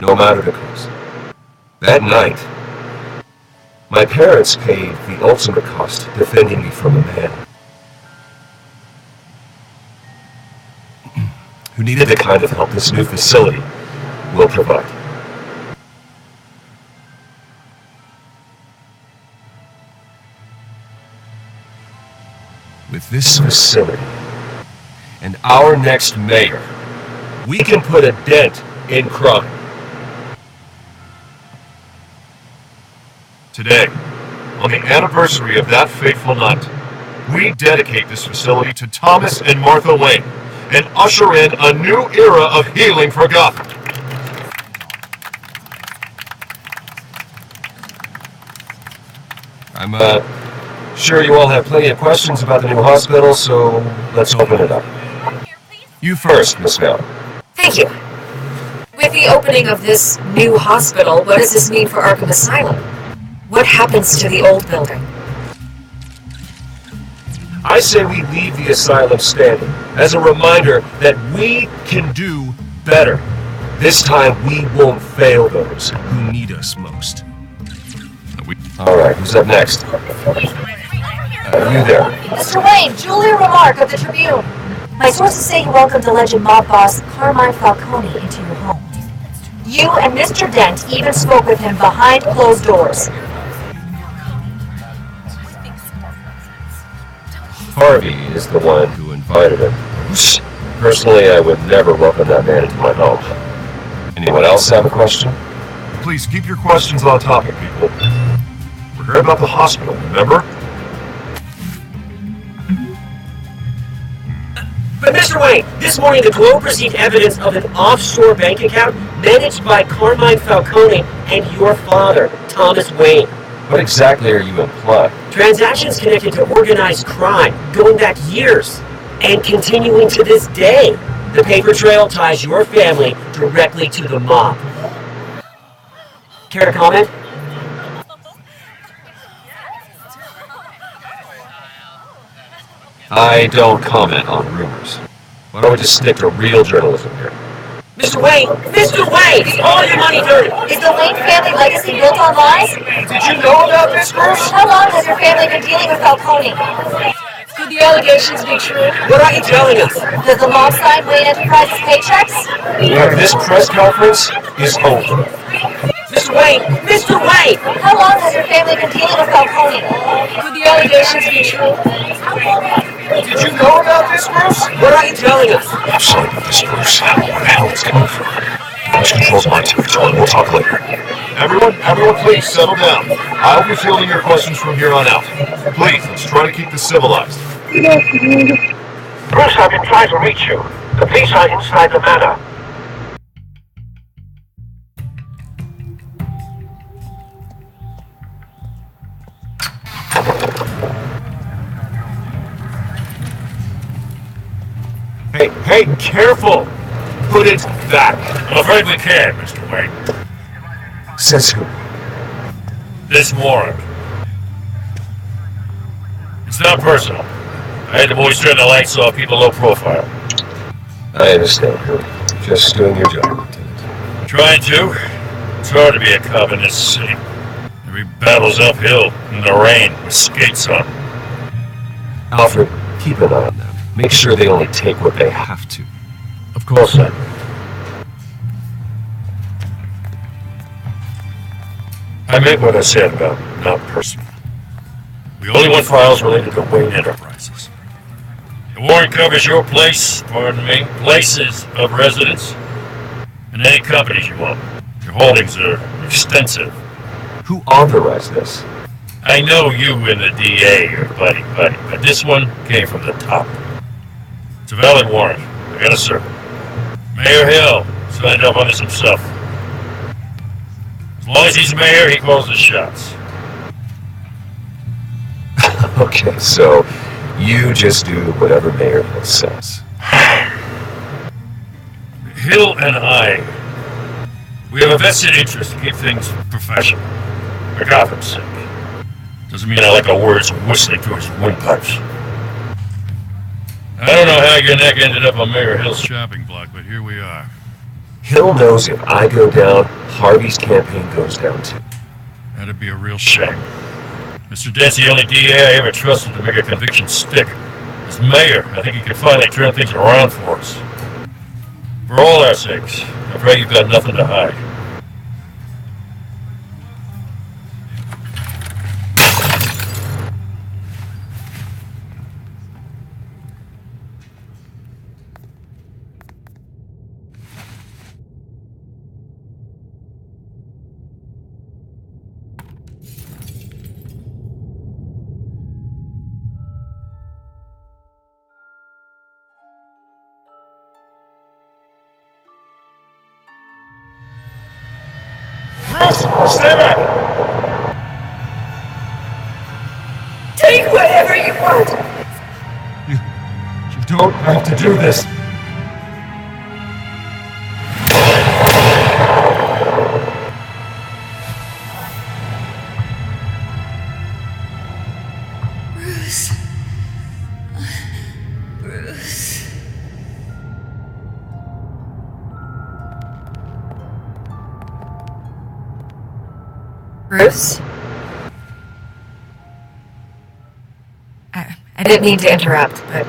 no matter the cost. That night, my parents paid the ultimate cost defending me from a man who needed the kind of help this new facility will provide. With this facility and our next mayor, we can put a dent in crime. Today, on the anniversary of that fateful night, we dedicate this facility to Thomas and Martha Wayne and usher in a new era of healing for Gotham. Sure, you all have plenty of questions about the new hospital, so let's open it up. You first, Miss Vale. Thank you. With the opening of this new hospital, what does this mean for Arkham Asylum? What happens to the old building? I say we leave the asylum standing as a reminder that we can do better. This time we won't fail those who need us most. Alright, who's up next? You there. Mr. Wayne, Julia Remark of the Tribune. My sources say you welcomed alleged mob boss Carmine Falcone into your home. You and Mr. Dent even spoke with him behind closed doors. Harvey is the one who invited him. Personally, I would never welcome that man into my home. Anyone else have a question? Please keep your questions on topic, people. We're here about the hospital, remember? But Mr. Wayne, this morning the Globe received evidence of an offshore bank account managed by Carmine Falcone and your father, Thomas Wayne. What exactly are you implying? Transactions connected to organized crime, going back years, and continuing to this day. The paper trail ties your family directly to the mob. Care to comment? I don't comment on rumors. Why don't we just stick to real journalism here? Mr. Wayne! Mr. Wayne! Is all your money dirty? Is the Wayne family legacy built on lies? Did you know about this, Bruce? How long has your family been dealing with Falcone? Could the allegations be true? What are you telling us? Does the mob sign Wayne Enterprises paychecks? Look, this press conference is over. Mr. Wayne! Mr. Wayne! How long has your family been dealing with Falcone? Could the allegations be true? Did you know about this, Bruce? What are you telling us? I'm sorry about this, Bruce. Where the hell is coming from? Bruce controls my territory. We'll talk later. Everyone, please settle down. I'll be fielding your questions from here on out. Please, let's try to keep this civilized. Bruce, I've been trying to reach you. The police are inside the manor. Hey, careful! Put it back. I'm afraid we can't, Mr. Wayne. Says who? This warrant. It's not personal. I had the boys turn the lights off, keep a low profile. I understand. You're just doing your job, Lieutenant. Trying to. It's hard to be a cop in this city. Every battle's uphill, in the rain, with skates on. Alfred, keep an eye on them. Make sure they only take what they have to. Of course, sir. I meant what I said about not personal. We only want files related to Wayne Enterprises. The warrant covers your places of residence, and any companies you want. Your holdings are extensive. Who authorized this? I know you and the DA are buddy, but this one came from the top. It's a valid warrant. I gotta serve it. Mayor Hill signed up on this himself. As long as he's mayor, he calls the shots. Okay, so you just do whatever Mayor Hill says. Hill and I, we have a vested interest to keep things professional. For Gotham's sake. Doesn't mean I like the words whistling through his windpipes. I don't know how your neck ended up on Mayor Hill's shopping block, but here we are. Hill knows if I go down, Harvey's campaign goes down too. That'd be a real shame. Mr. Dent's the only DA I ever trusted to make a conviction stick. As mayor, I think he can finally turn things around for us. For all our sakes, I pray you've got nothing to hide. Bruce, stay back! Take don't have to do this. Bruce? I didn't mean to interrupt, but...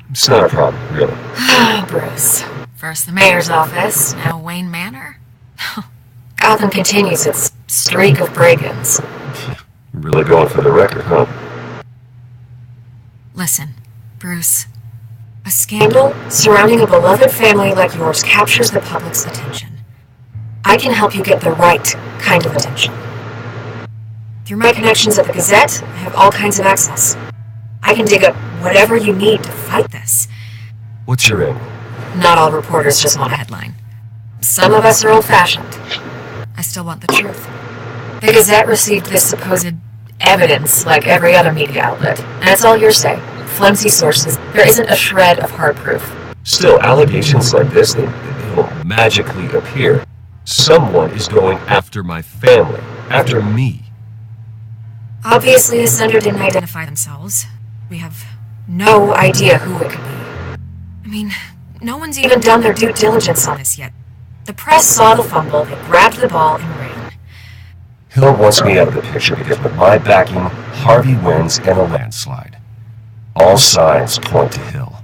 It's not a problem, really. Bruce. First the mayor's office, now Wayne Manor. Gotham continues its streak of break-ins. Really going for the record, huh? Listen, Bruce. A scandal surrounding a beloved family like yours captures the public's attention. I can help you get the right kind of attention. Through my connections at the Gazette, I have all kinds of access. I can dig up whatever you need to fight this. What's your aim? Not all reporters just want a headline. Some of us are old-fashioned. I still want the truth. The Gazette received this supposed evidence like every other media outlet, and it's all hearsay. Flimsy sources. There isn't a shred of hard proof. Still, allegations like this, they don't magically appear. Someone is going after my family, after me. Obviously, the sender didn't identify themselves. We have no idea who it could be. I mean, no one's even done their due diligence on this yet. The press saw the fumble, they grabbed the ball, and ran. Hill wants me out of the picture because with my backing, Harvey wins in a landslide. All signs point to Hill.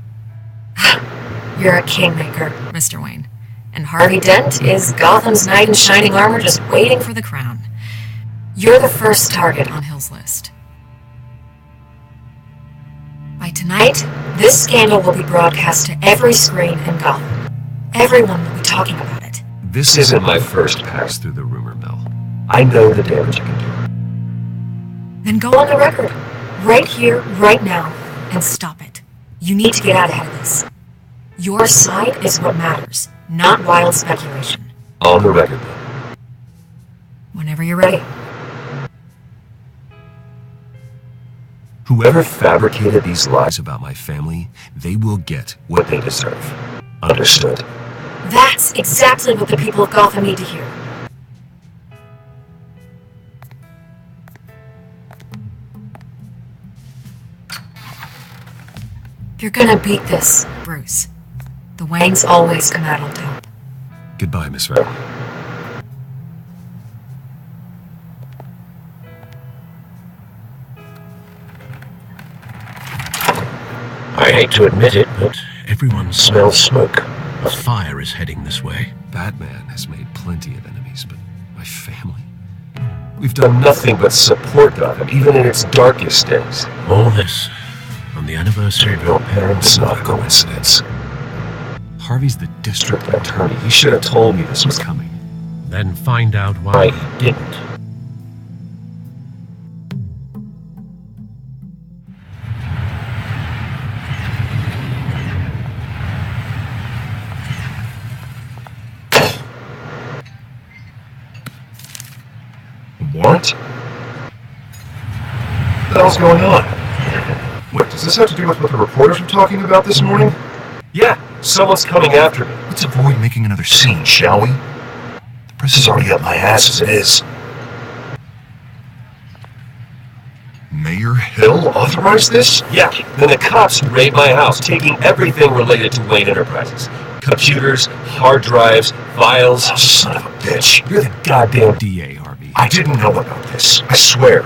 You're a kingmaker, Mr. Wayne. And Harvey Dent is Gotham's knight in shining armor just waiting for the crown. You're the first target on Hill's list. By tonight, this scandal will be broadcast to every screen in Gotham. Everyone will be talking about it. This isn't my first pass through the rumor mill. I know the damage it can do. Then go on the record. Right here, right now. And stop it. You need to get out ahead of this. Your side is what matters, not wild speculation. On the record, then. Whenever you're ready. Whoever fabricated these lies about my family, they will get what they deserve. Understood? That's exactly what the people of Gotham need to hear. You're gonna beat this, Bruce. The Waynes always come out on top. Goodbye, Miss Vale. I hate to admit it, but everyone smells smoke. A fire is heading this way. Batman has made plenty of enemies, but my family? We've done nothing but support Gotham, even in its darkest days. All this on the anniversary of your parents. It's not a coincidence. Harvey's the district attorney. He should have told me this was coming. Then find out why he didn't. What? What the hell's going on? Wait, does this have to do with what the reporters were talking about this morning? Yeah, someone's coming after me. Let's avoid making another scene, shall we? The press is already up my ass as it is. Mayor Hill authorized this? Yeah, then the cops raid my house, taking everything related to Wayne Enterprises. Computers, hard drives, files. Oh, son of a bitch. You're the goddamn DA, Harvey. I didn't know about this. I swear.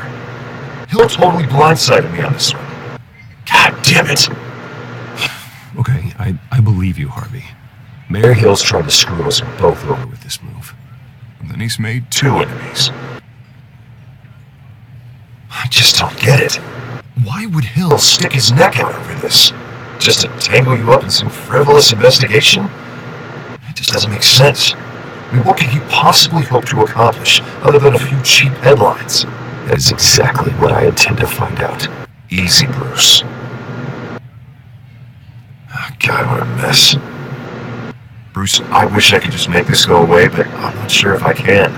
Hill totally blindsided me on this one. God damn it. Okay, I believe you, Harvey. Mayor Hill's trying to screw us both over with this move. And then he's made two enemies. I just don't get it. Why would Hill stick his neck out over this? Just to tangle you up in some frivolous investigation? It just doesn't make sense. I mean, what could he possibly hope to accomplish other than a few cheap headlines? That is exactly what I intend to find out. Easy, Bruce. Oh, God, what a mess. Bruce, I wish I could just make this go away, but I'm not sure if I can.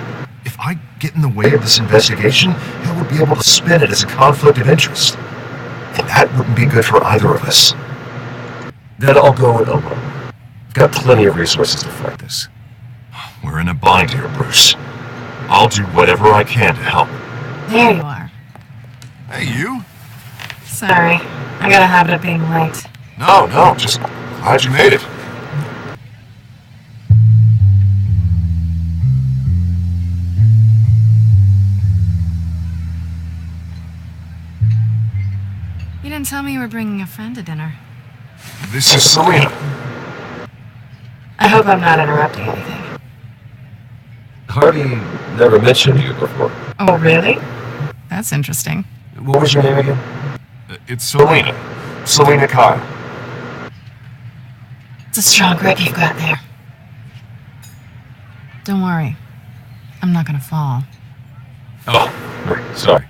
If I get in the way of this investigation, he would be able to spin it as a conflict of interest. And that wouldn't be good for either of us. Then I'll go it alone. I've got plenty of resources to fight this. We're in a bind here, Bruce. I'll do whatever I can to help. There you are. Hey, you? Sorry, I got a habit of being late. No, just glad you made it. You didn't tell me you were bringing a friend to dinner. This is Selena. I hope I'm not interrupting anything. Harvey never mentioned you before. Oh, really? That's interesting. What was your name again? It's Selena. Selena Kyle. It's a strong grip you've got there. Don't worry. I'm not gonna fall. Oh, sorry.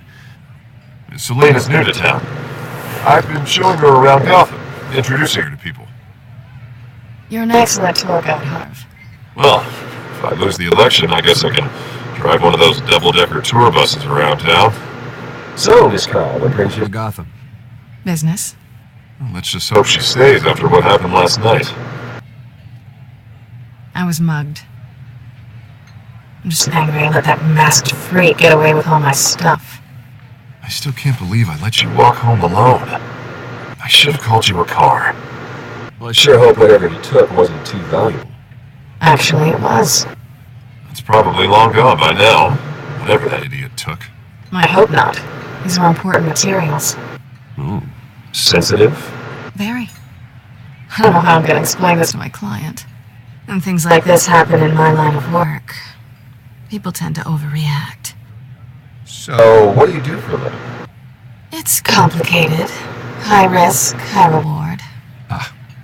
Selena's new to town. I've been showing her around Gotham, introducing her to people. You're an excellent tour guide, Harv. Well, if I lose the election, I guess I can drive one of those double-decker tour buses around town. So, Miss Kyle, what brings you to Gotham? Business. Well, let's just hope she stays after what happened last night. I was mugged. I'm just angry I let that masked freak get away with all my stuff. I still can't believe I let you walk home alone. I should have called you a car. Well, I sure hope whatever you took wasn't too valuable. Actually, it was. It's probably long gone by now, whatever that idiot took. I hope not. These are important materials. Ooh, sensitive? Very. I don't know how I'm going to explain this to my client. When things like this happen in my line of work, people tend to overreact. So, what do you do for a living? It's complicated. High risk, high reward.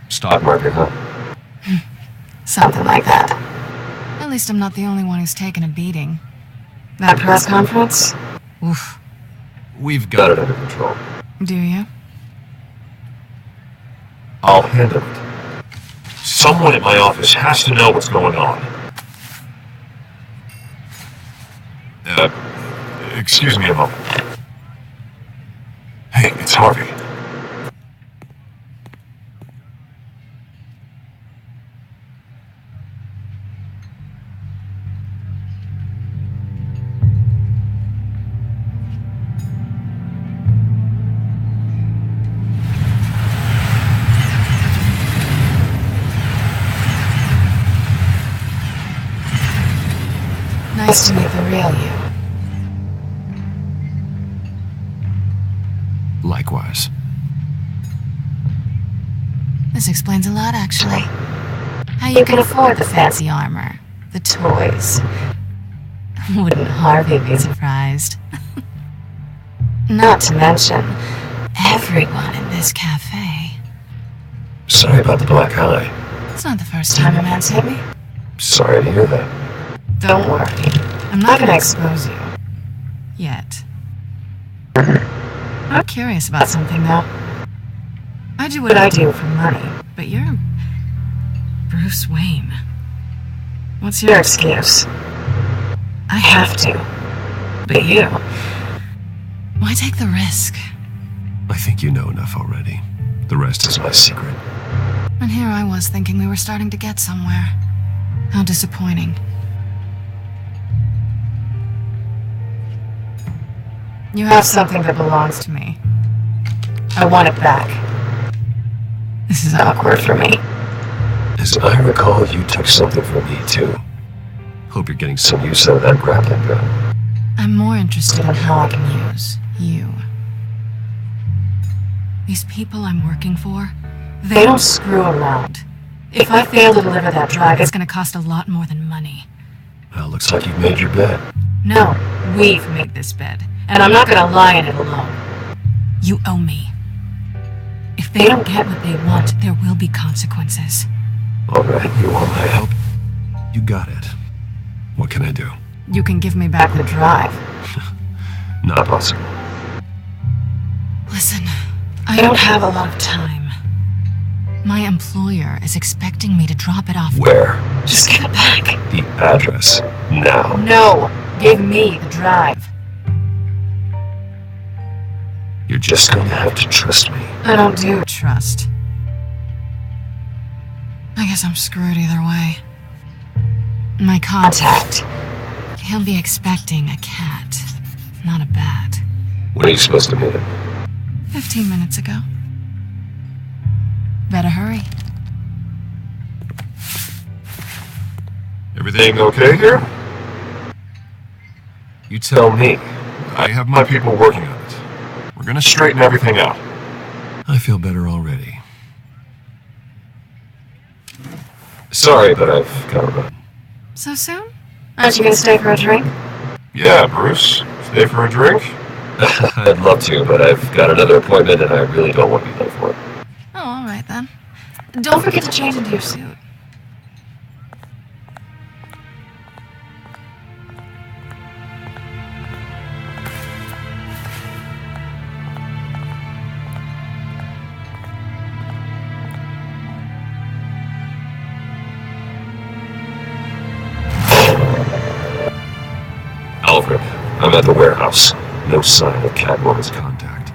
Stock market, huh? Something like that. At least I'm not the only one who's taken a beating. That press conference? Oof. We've got it under control. Do you? I'll handle it. Someone at my office has to know what's going on. Excuse me a moment. Hey, it's Harvey. Nice to meet the real you. Likewise. This explains a lot, actually. How you can afford the fancy armor, the toys. Wouldn't Harvey be surprised? Not to mention, everyone in this cafe. Sorry about the black eye. It's not the first time a man's hit me. Sorry to hear that. Don't worry. I'm not gonna expose you. Yet. I'm curious about something, though. I do what I do for money, but you're Bruce Wayne. What's your excuse? I have to. But you? Why take the risk? I think you know enough already. The rest is my secret. And here I was thinking we were starting to get somewhere. How disappointing. You have something that belongs to me. I want it back. This is awkward for me. As I recall, you took something from me, too. Hope you're getting some use out of that grappling gun. I'm more interested in how I can use you. These people I'm working for, they don't screw around. If I fail to deliver that drive, it's gonna cost a lot more than money. Well, looks like you've made your bed. No, we've made this bed, and I'm not gonna lie in it alone. You owe me. If they don't get what they want, there will be consequences. All right, you want my help? You got it. What can I do? You can give me back the drive. Not possible. Listen, I don't have a lot of time. My employer is expecting me to drop it off. Where? Just give it back. The address. Now. No, Gave me the drive. You're just gonna have to trust me. I don't do trust. I guess I'm screwed either way. My contact. He'll be expecting a cat, not a bat. When are you supposed to meet him? 15 minutes ago. Better hurry. Everything okay here? You tell me. I have my people working on it. We're gonna straighten everything out. I feel better already. Sorry, but I've gotta run. So soon? Aren't you gonna stay for a drink? Yeah, Bruce. Stay for a drink? I'd love to, but I've got another appointment and I really don't want to be late for it. Oh, alright then. Don't forget to change into your suit. Alfred, I'm at the warehouse. No sign of Catwoman's contact.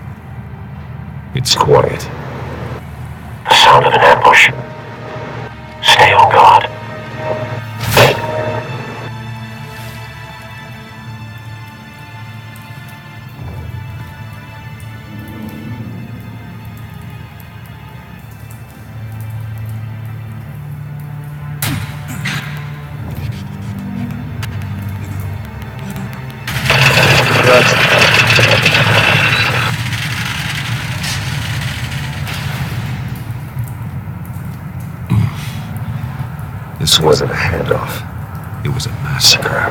It's quiet. The sound of an ambush. Stay on guard. This wasn't a handoff. It was a massacre.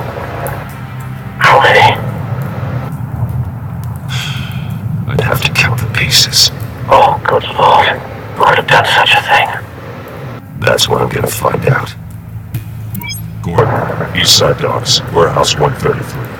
How many? I'd have to count the pieces. Oh, good lord. Who could have done such a thing? That's what I'm gonna find out. Gordon, East Side Docks, Warehouse 133.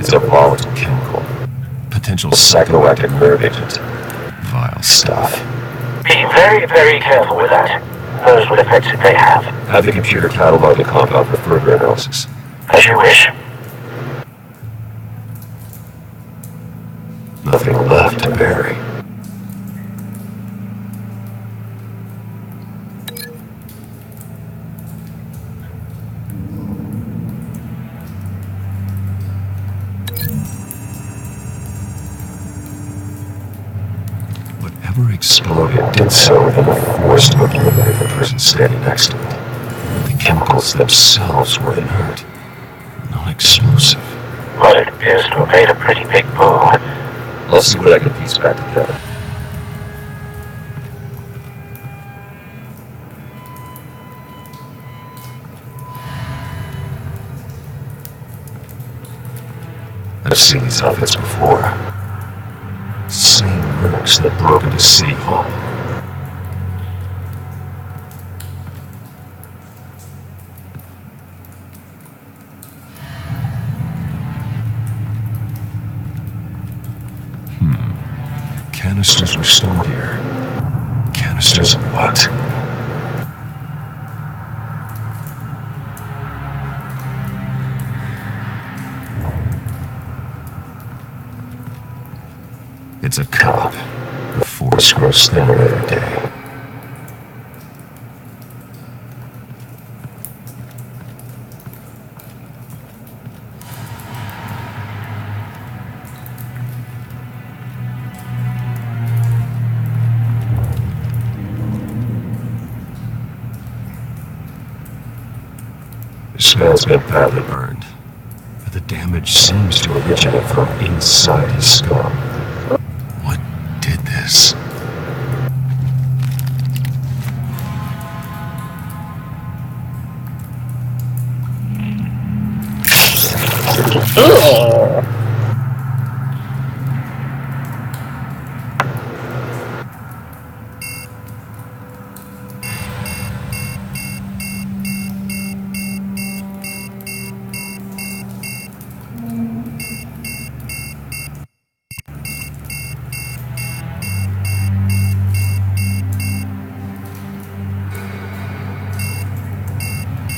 It's a volatile chemical. Potential Psychoactive nerve agent. vile Stuff. Be very, very careful with that. Knows what effects it may have. Have the computer catalog the compound for further analysis. As you wish. Nothing left to bury. Whatever Exploded did so in the force to obliterate the person standing next to it. The chemicals themselves were inert, non-explosive. Well, it appears to have made a pretty big boom. I'll see what I can piece back together. I've seen these outfits before. Same mercs that broke into City Hall. Canisters were stored here. Canisters of what? It's a cop. The force grows thinner every day. The smell's been badly burned, but the damage seems to originate from inside his skull. What did this?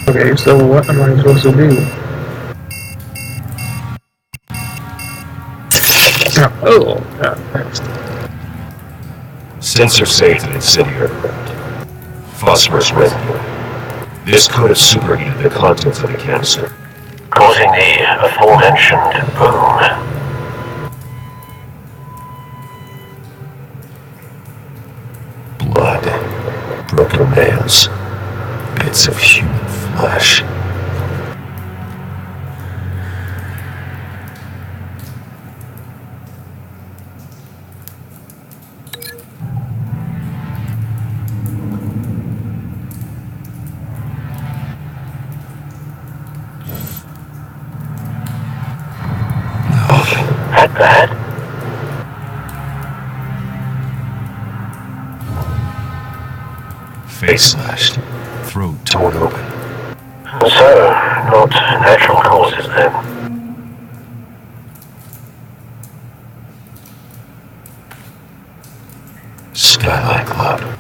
Okay, so what am I supposed to do? Oh, thanks. Sensor saved an incendiary round. Phosphorus residue. This could have superheated the contents of the canister, Causing the aforementioned boom. blood, broken nails, bits of human flesh. That bad? Face slashed, throat torn open. So, not natural causes then. Skylight Club.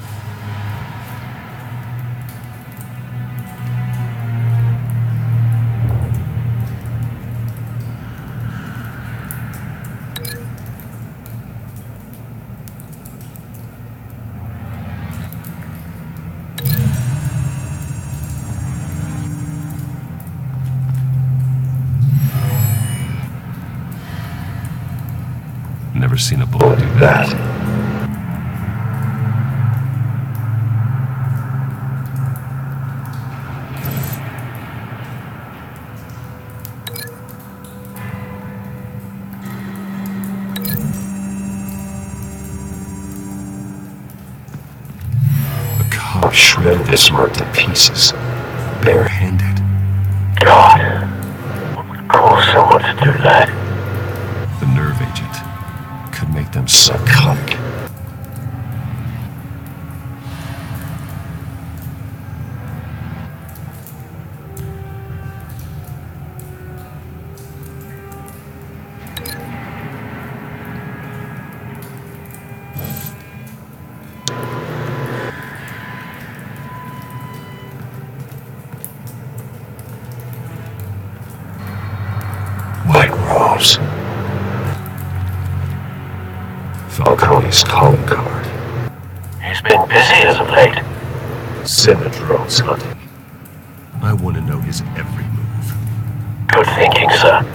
Never seen a bullet do that. The cop shredded this mark to pieces, barehanded. God, what would cause someone to do that? The nerve agent could make them psychotic. house. Falcone's calling card. He's been busy as of late. Sinodrone's hunting. I want to know his every move. Good thinking, sir.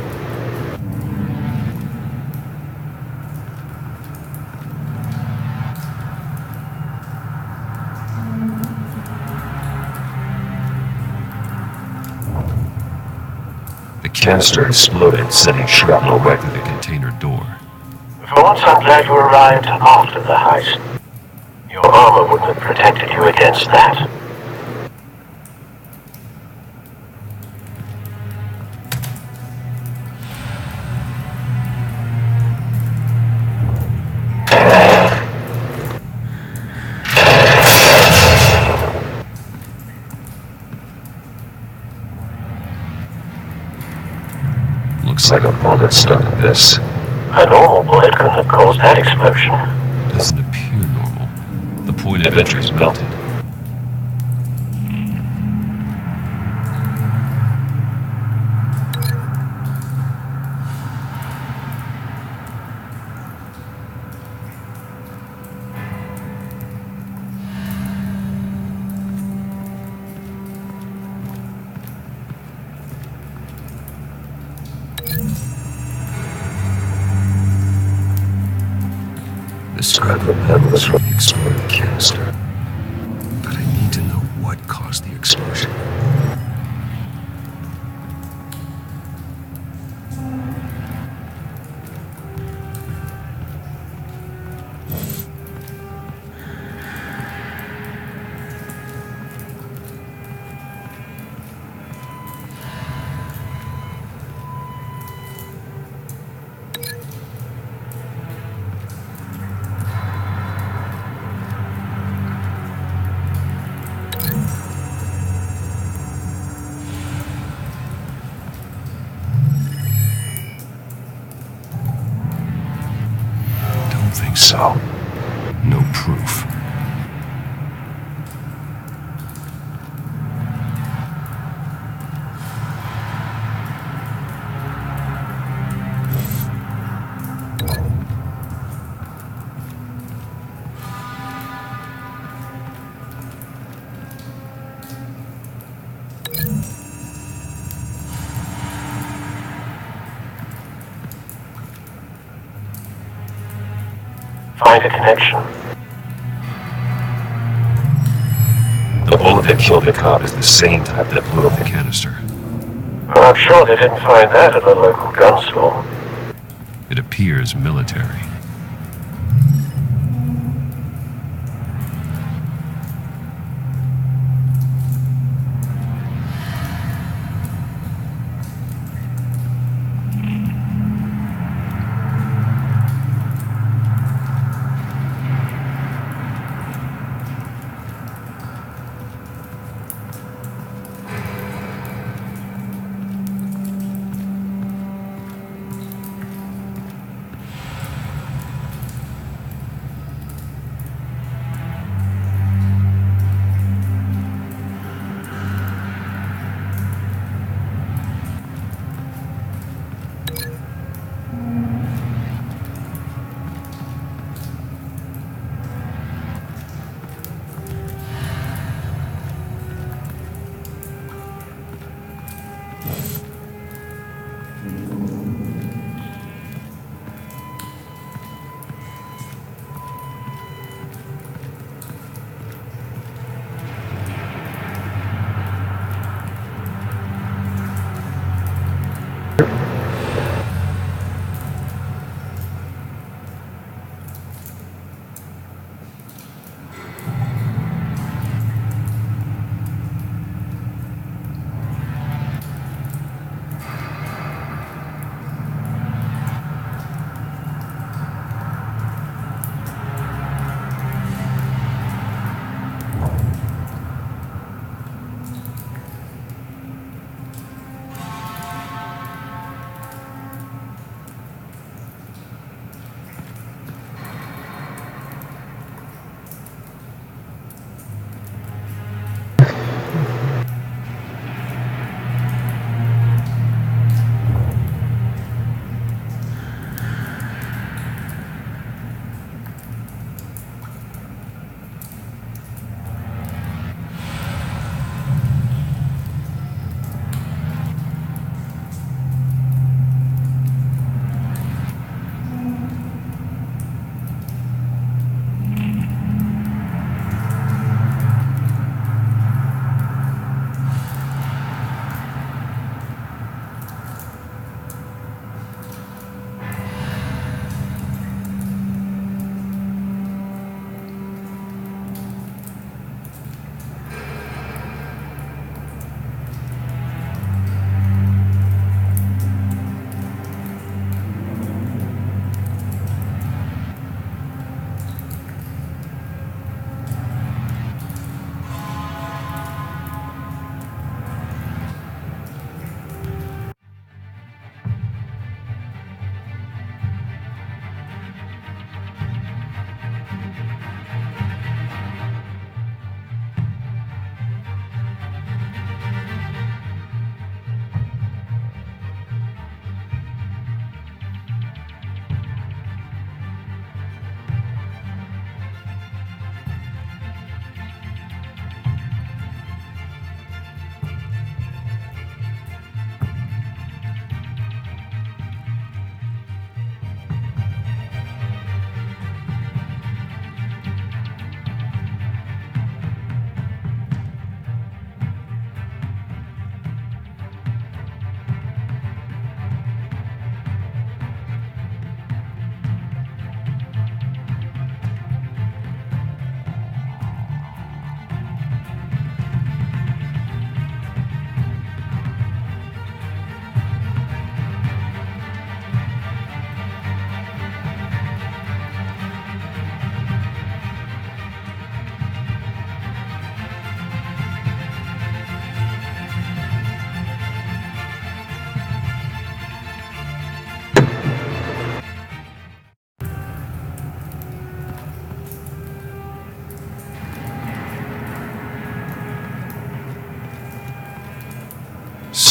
The canister exploded, sending shrapnel right through the container door. For once, I'm glad you arrived after the heist. Your armor wouldn't have protected you against that. Looks like a bullet started this. A normal bullet couldn't have caused that explosion. Doesn't appear normal. The point of entry's melted. The scrap of metal is from the exploded canister. But I need to know what caused the explosion. Think so. No proof. Find a connection. The bullet that killed the cop is the same type that blew up the canister. I'm sure they didn't find that at the local gun store. It appears military.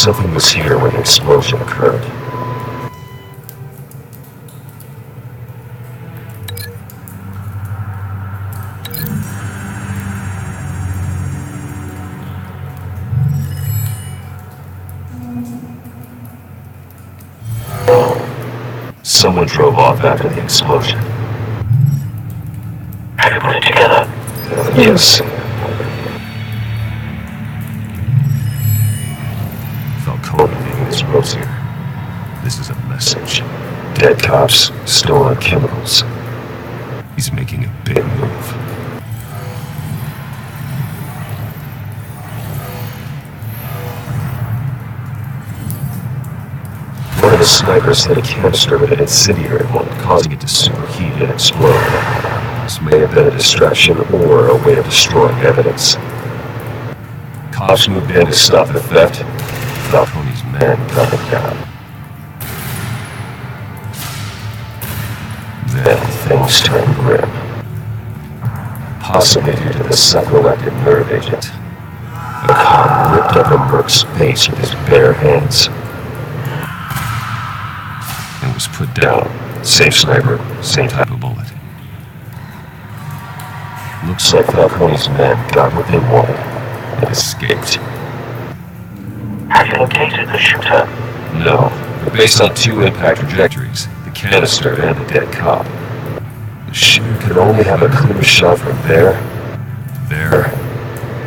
Something was here when the explosion occurred. Someone drove off after the explosion. Have you put it together? Yes. Falcone leaving his rose here. This is a message. Dead cops, stolen chemicals. He's making a big move. One of the snipers hit a canister with an incendiary bolt, causing it to superheat and explode. This may have been a distraction or a way of destroying evidence. Cops moved in to stop the theft. Falcone's men cut him down. Then things turned grim. Possibly due to the psychoactive nerve agent. The cop ripped up a merc's face with his bare hands. And was put down. Same sniper, same type of bullet. Looks like Falcone's men got what they wanted and escaped. Have you located the shooter? No, but based on two impact trajectories, the canister and the dead cop, the shooter could only have a clear shot from there,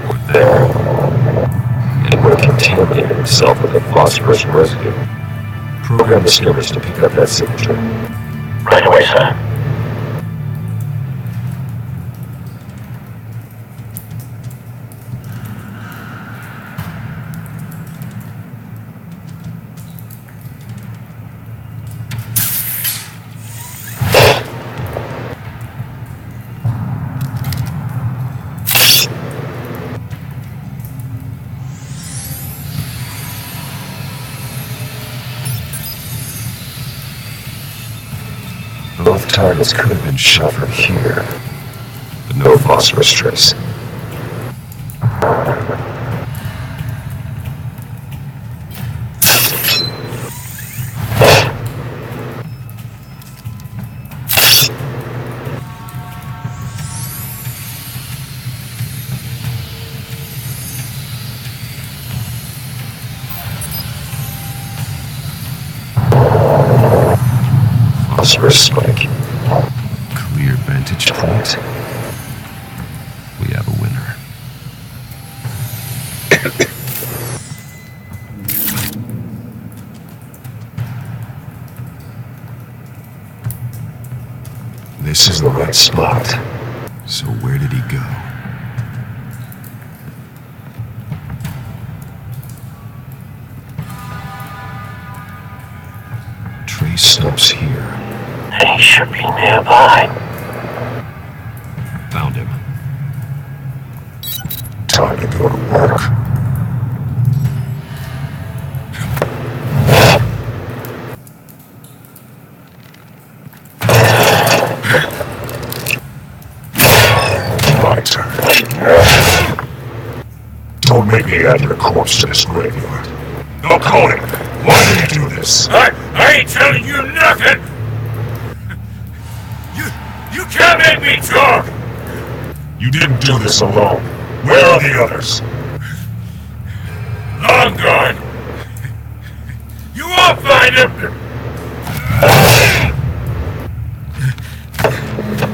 or there, and would have contaminated himself with a phosphorus residue. Program the skimmers to pick up that signature. Right away, sir. Both targets could have been shot from here, but no phosphorus trace. Phosphorus spike. Clear vantage point. We have a winner. This is the right spot. So where did he go? Trace stops here. He should be nearby. Found him. Time to go to work. My turn. Don't make me add your corpse to this graveyard. No, Conan, why did you do this? I ain't telling you nothing! You can't make me talk! You didn't do this alone. Where are the others? Long gone. You won't find them!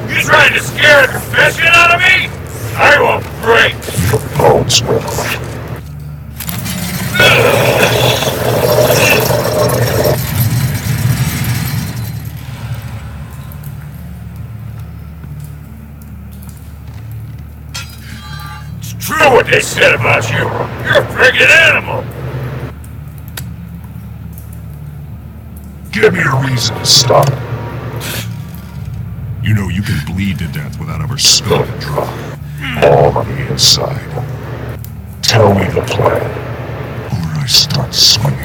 You trying to scare a confession out of me? I will break! Your bones will. True what they said about you. You're a friggin' animal. Give me a reason to stop. You know you can bleed to death without ever spilling a drop. All on the inside. Tell me the plan, or I start swinging.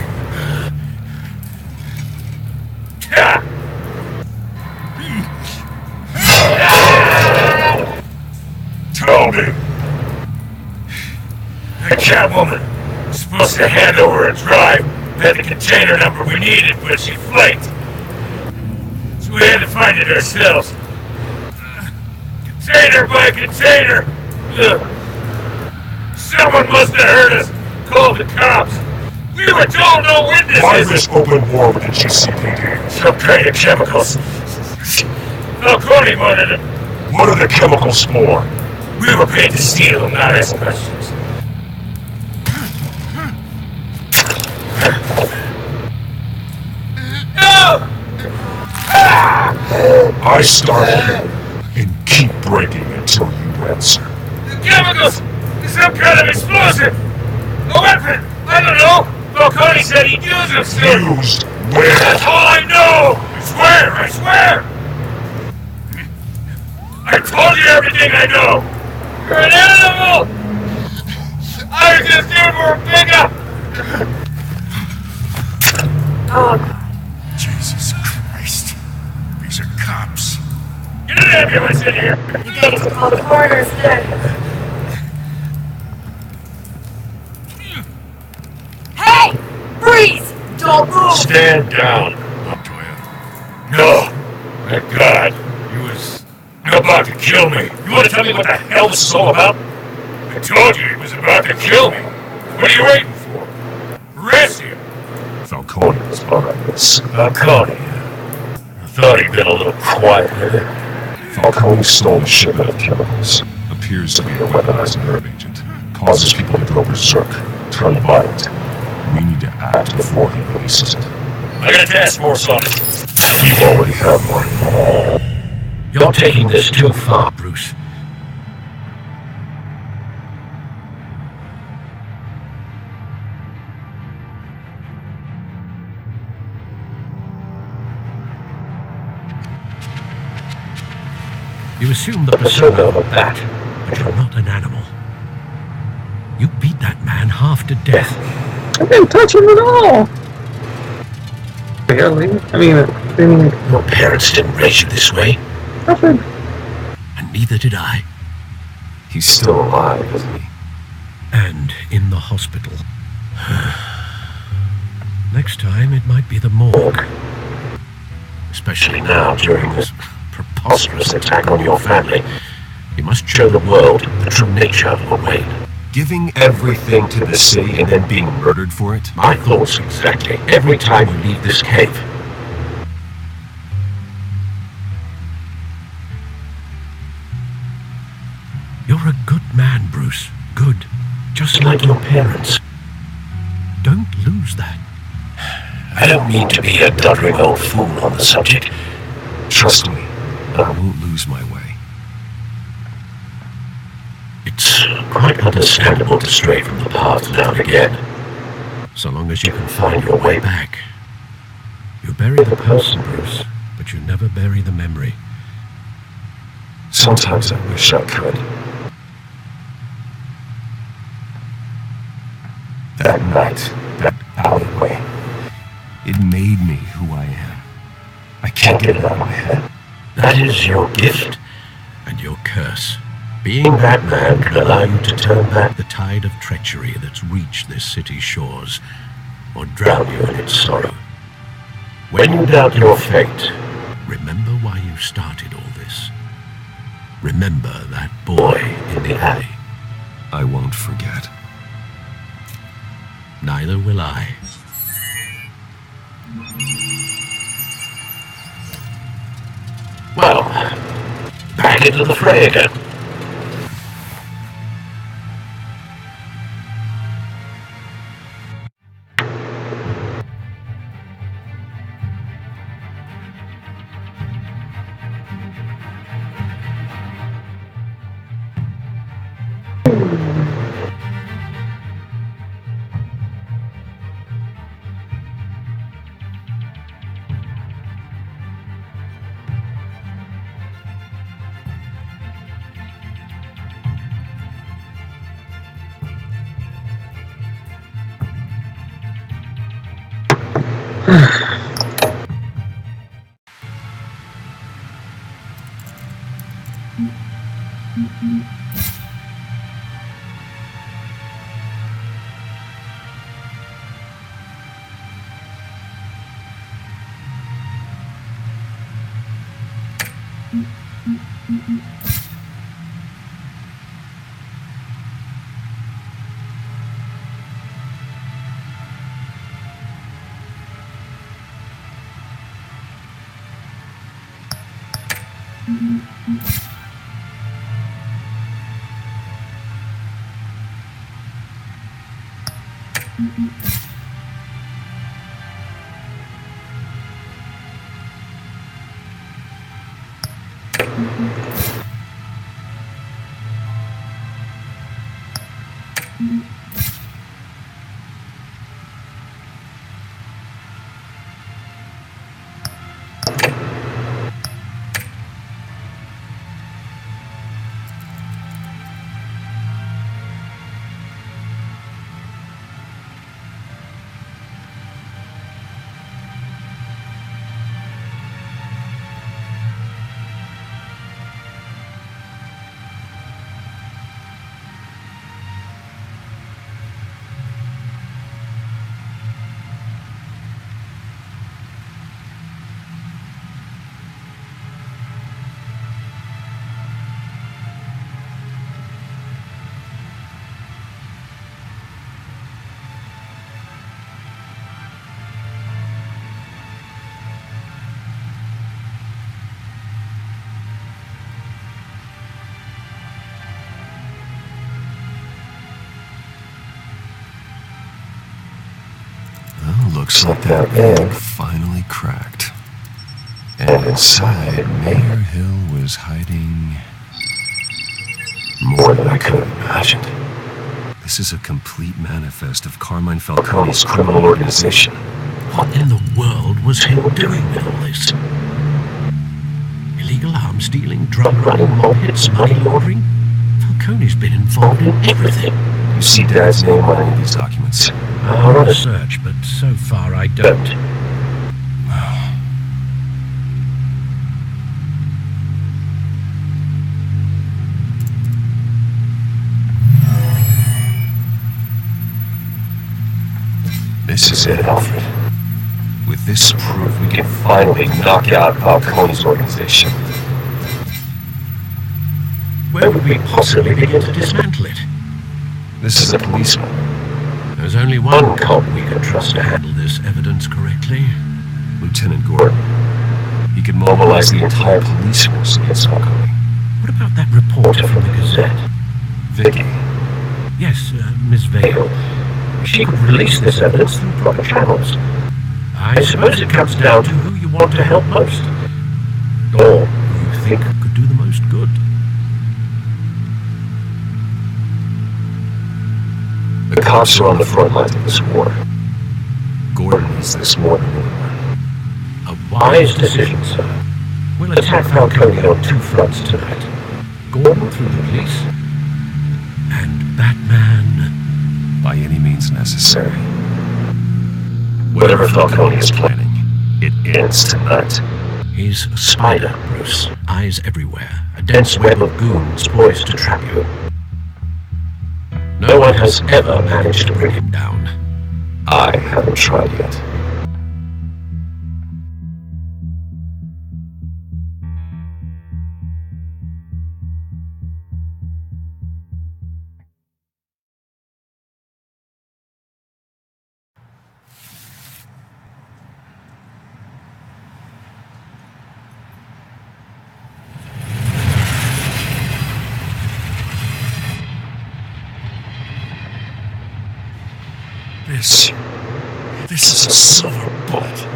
Tell me. The Catwoman supposed to hand over a drive that had the container number we needed, but she flaked. So we had to find it ourselves. Container by container! Ugh. Someone must have heard us. Called the cops. We were told no witnesses! Why this open war with the GCPD? Some kind of chemicals. Falcone wanted them. What are the chemicals for? We were paid to steal them, not ask questions. No! I start here and keep breaking until you answer. The chemicals! Some kind of explosive! A weapon! I don't know! Falcone said he'd use them still! Used where? That's all I know! I swear! I told you everything I know! You're an animal! I was just here for a pickup! Jesus Christ. These are cops. Get an ambulance in here! You guys can call the coroner instead. Hey! Freeze! Don't move! Stand down, Montoya. No! Thank God. He was about to kill me. You want to tell me what the hell this is all about? I told you he was about to kill me. What are you waiting for? Arrest him! Falcone was behind this. Falcone. I thought he'd been a little quieter. Falcone stole a shipment of chemicals. Appears to be a weaponized nerve agent. Causes people to go berserk, turn violent. We need to act before he releases it. I got a task force on it. You already have one. You're taking this too far, Bruce. You assume the persona of a bat, but you're not an animal. You beat that man half to death. I didn't touch him at all. Barely. I mean, Your parents didn't raise you this way, nothing. and neither did I. He's still alive, isn't he? And in the hospital. Next time, it might be the morgue. Especially now, during this preposterous attack on your family. You must show the world the true nature of Wayne. Giving everything to the city and then being murdered for it? My thoughts exactly. Every time you leave this cave. You're a good man, Bruce. Good. Just like your parents. Don't lose that. I don't mean to be a doddering old fool on the subject. Trust me, I won't lose my way. It's quite understandable to stray from the path now and again. So long as you can find your way back. You bury the person, Bruce, but you never bury the memory. Sometimes I wish I could. That night, that alleyway, it made me who I am. I can't get it out of my head. That is your gift and your curse. Being that man can allow you to turn back the tide of treachery that's reached this city's shores, or drown you in its sorrow. When you doubt your fate, remember why you started all this. Remember that boy in the alley. I won't forget. Neither will I. Well, back into the fray again. Looks like that egg finally cracked. And inside, Mayor Hill was hiding more than I could have imagined. This is a complete manifest of Carmine Falcone's criminal organization. What in the world was Hill doing with all this? Illegal arms dealing, drug running, mob hits, money laundering? Falcone's been involved in everything. You see Dad's name on any of these documents? I'll run a search, but so far I don't. This is it, Alfred. With this proof, we can finally knock out Falcone's organization. Where would we possibly begin to dismantle it? This is a policeman. There's only one cop we can trust to handle this evidence correctly. Lieutenant Gordon. He can mobilize the entire police force against Falcone. What about that reporter from the Gazette? Vicky. Yes, Miss Vale. She could release this evidence through proper channels. I suppose it comes down to who you want to help most. Or who you think could do the most good. The cops are on the front lines of this war. Gordon needs this more than anyone. A wise decision, sir. We'll attack Falcone on two fronts tonight. Gordon through the police, and Batman by any means necessary. Whatever Falcone is planning, it ends tonight. He's a spider, Bruce. Eyes everywhere. A dense web of goons poised to trap you. No one has ever managed to bring him down. I haven't tried yet. This is a silver bullet.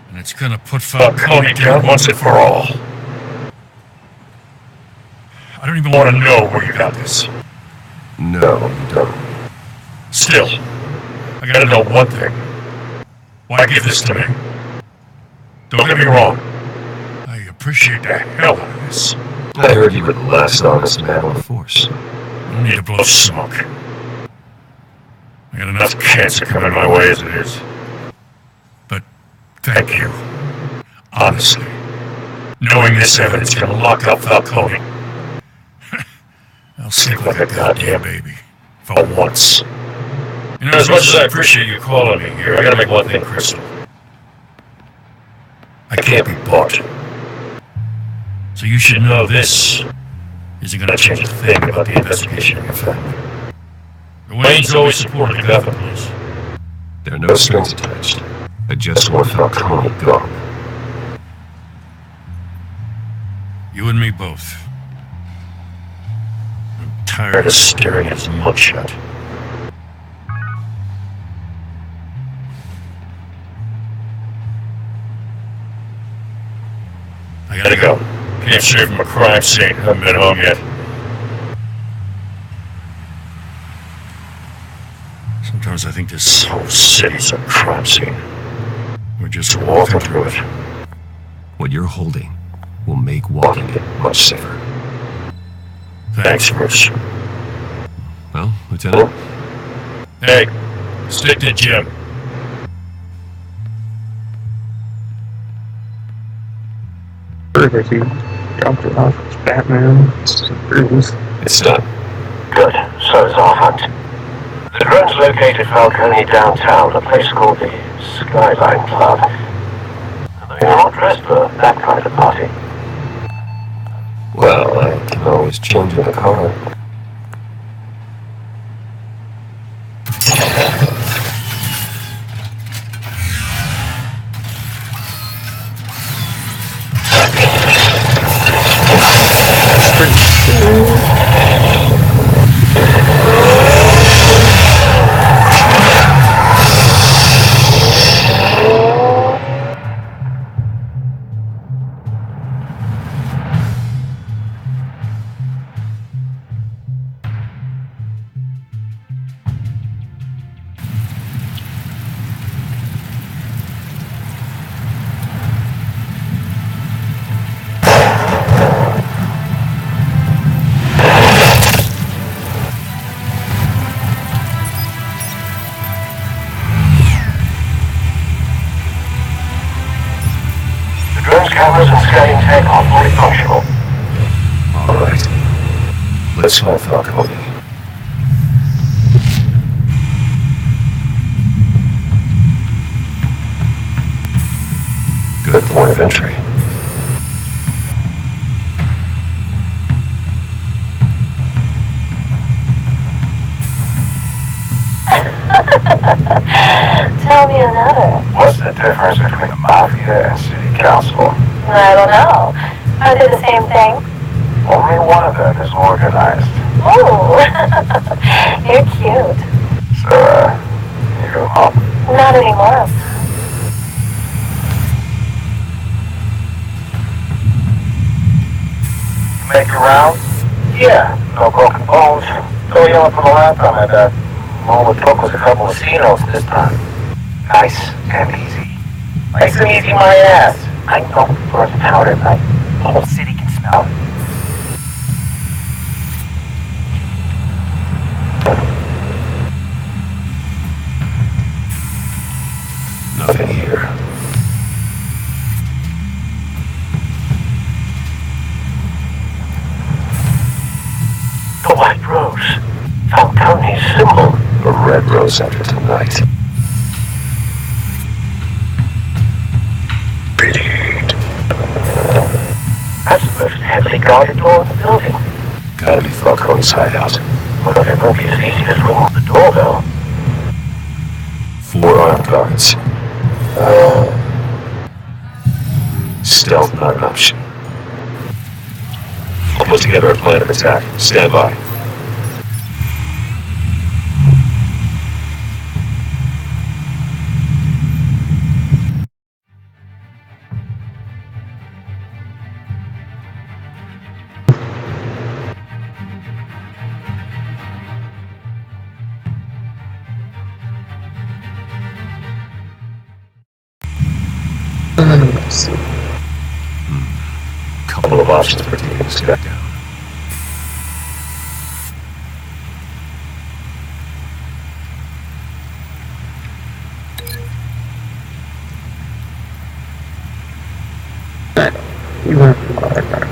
And it's gonna put Falcone down once and for all. I don't even want to know where you got this. No, you don't. Still, I gotta know one thing. Why give this to me? Don't get me wrong. I appreciate the hell out of this. I heard you were the last honest man on the force. No need to blow smoke. I got enough cancer coming my way as it is. But thank you. Honestly. Knowing this evidence can lock up Falcone. I'll sleep like a goddamn baby. For once. You know, as much as I appreciate you calling me here, I gotta make one thing crystal. I can't be bought. So you should know this isn't going to change a thing about the investigation of your family. The Waynes always supported the Gotham police. There are no strings attached. I just want Falcone gone. You and me both. I'm tired of staring at his mugshot. I gotta go. Can't stray from a crime scene. Haven't been home yet. Sometimes I think this whole city's a crime scene. We're just walking through it. What you're holding will make walking it much safer. Thanks, Bruce. Well, Lieutenant? Hey, stick to Jim. He dropped it off. It's Batman. It's Bruce. It's done. Good. So is our hunt. The drones located Falcone downtown, a place called the Skyline Club. Although you're not dressed for that kind of party. Well, I can always change in the car. Cameras and scanning tech are fully functional. All right. Let's find Falcone. Good point of entry. Tell me another. What's the difference between the Mafia and City Council? I don't know. Are they the same thing? Only one of them is organized. Ooh, you're cute. So, you go home? Not anymore. You make your rounds? Yeah, no broken bones. Though you went from the last time I bet. All it took was a couple of Cinos this time. Nice and easy. Nice and easy, my ass. I know for a powder night. The whole city can smell it. Nothing here. The White Rose. Falcone's symbol. A red rose after tonight. Pitied. That's the most heavily guarded door in the building. Gotta be Falcone's hideout. Although it won't be as easy as ringing the doorbell. 4 armed guards. Stealth not an option. I'll put together a plan of attack. Stand by. Couple of options for taking this guy down. You went from what I got.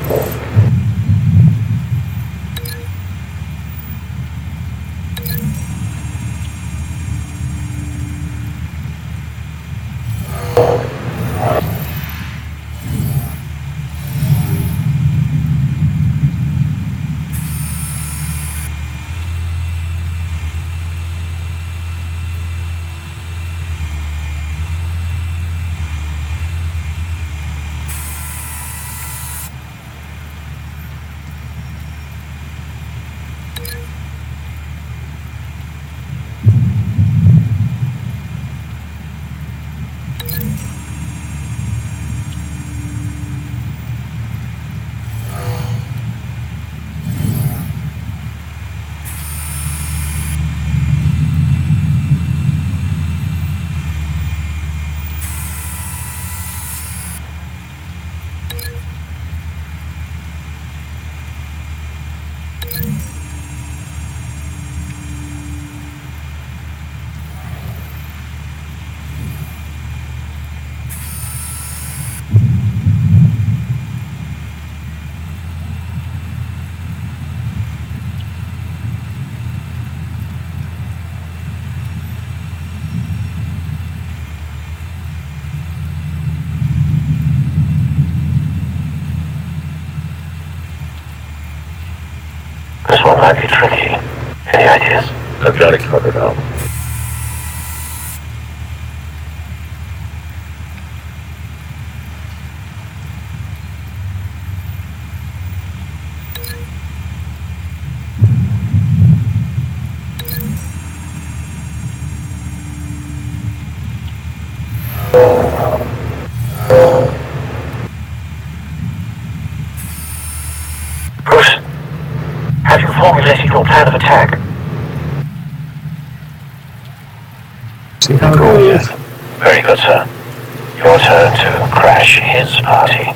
might be tricky. Any ideas? I've got it covered up. Bruce, have you formulated your plan of attack? See how it goes. Very good, sir. Your turn to crash his party.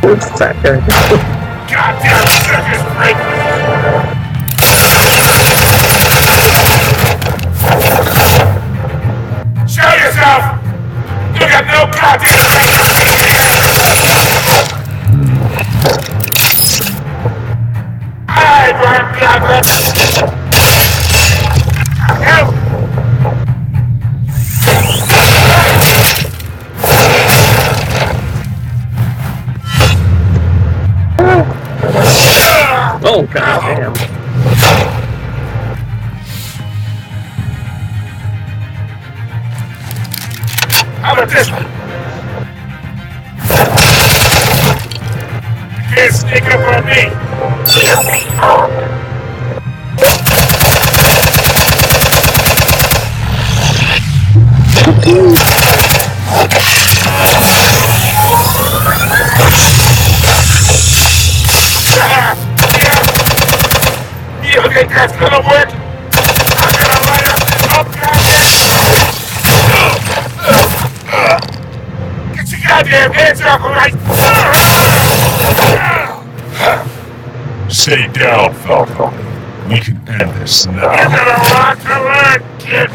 What's that guy? Goddamn circus freak! Show yourself! You got no goddamn right to be here! Alright, Brian Blackwood! Help! Oh, goddamn. How about this one? You can't sneak up on me! You think that's gonna work? I'm gonna light up this whole goddamn... Get your goddamn hands off of my... Stay down, Falcon. We can end this You're now. gonna want to learn, kid!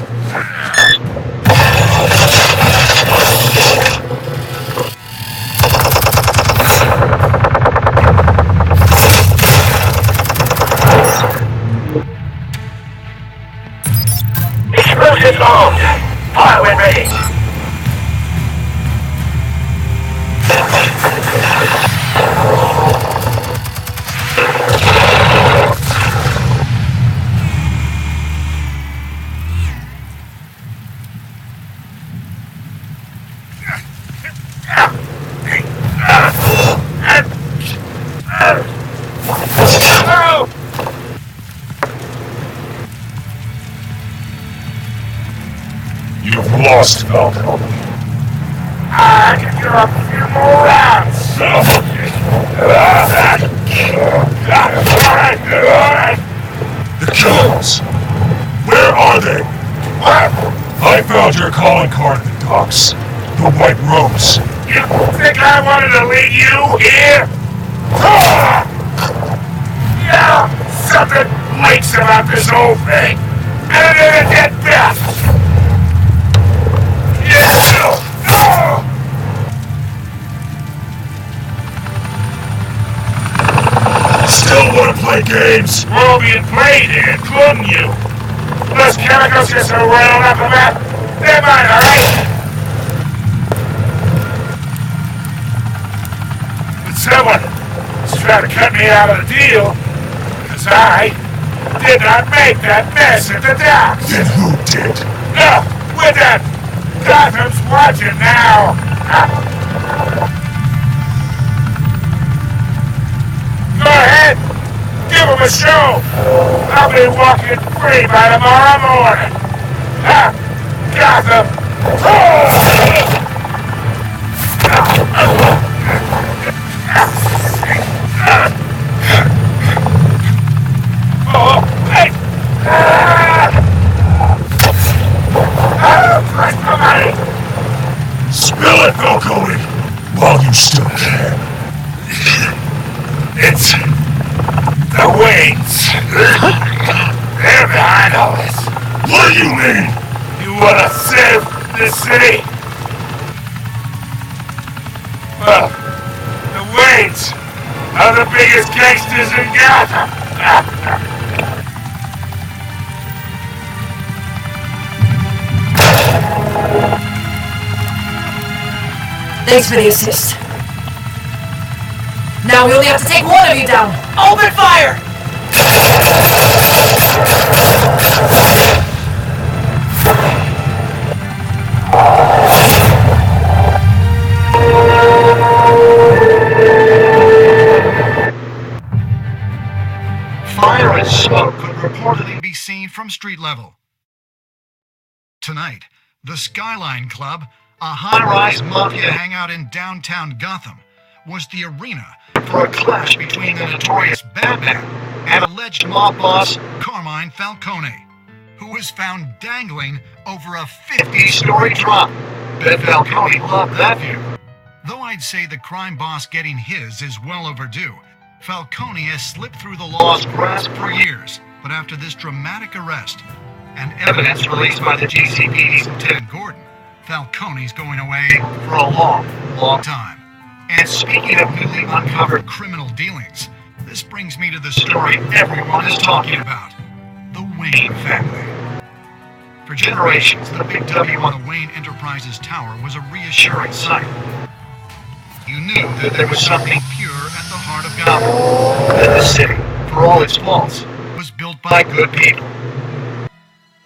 Explosives armed. Fire when ready. You've lost, Falcon. I can get a few more rounds! The killers! Where are they? What? I found your calling card at the docks. The White Rose. You think I wanted to lead you here? Yeah, something leaks about this whole thing. And then it at best. Yeah! Still want to play games? We're all being played here, couldn't you? Those chemicals just around up of that. They're mine, alright? try to cut me out of the deal, because I did not make that mess at the docks. Then who did? With that, Gotham's watching now. Go ahead, give him a show. I'll be walking free by tomorrow morning. Gotham. Oh, hey! Christ almighty! Spill it, Falcone, while you still can. It's the Waynes. They're behind all this. What do you mean? You want to save this city? Well, the Waynes are the biggest gangsters in Gotham. Thanks for the assist. Now we only have to take one of you down. Open fire! Fire and smoke could reportedly be seen from street level. Tonight, the Skyline Club, a high-rise mafia hangout in downtown Gotham, was the arena for a clash between the notorious Batman and alleged mob boss Carmine Falcone, who was found dangling over a 50-story drop. Bet Falcone loved that view. Though I'd say the crime boss getting his is well overdue, Falcone has slipped through the law's grasp for years, but after this dramatic arrest and evidence released by the GCPD's Lieutenant Gordon, Falcone's going away for a long, long time. And speaking of newly uncovered criminal dealings, this brings me to the story everyone is talking about: the Wayne family. For generations, the big W on the Wayne Enterprises Tower was a reassuring sight. You knew that there was something pure at the heart of Gotham, that the city, for all its faults, was built by good people.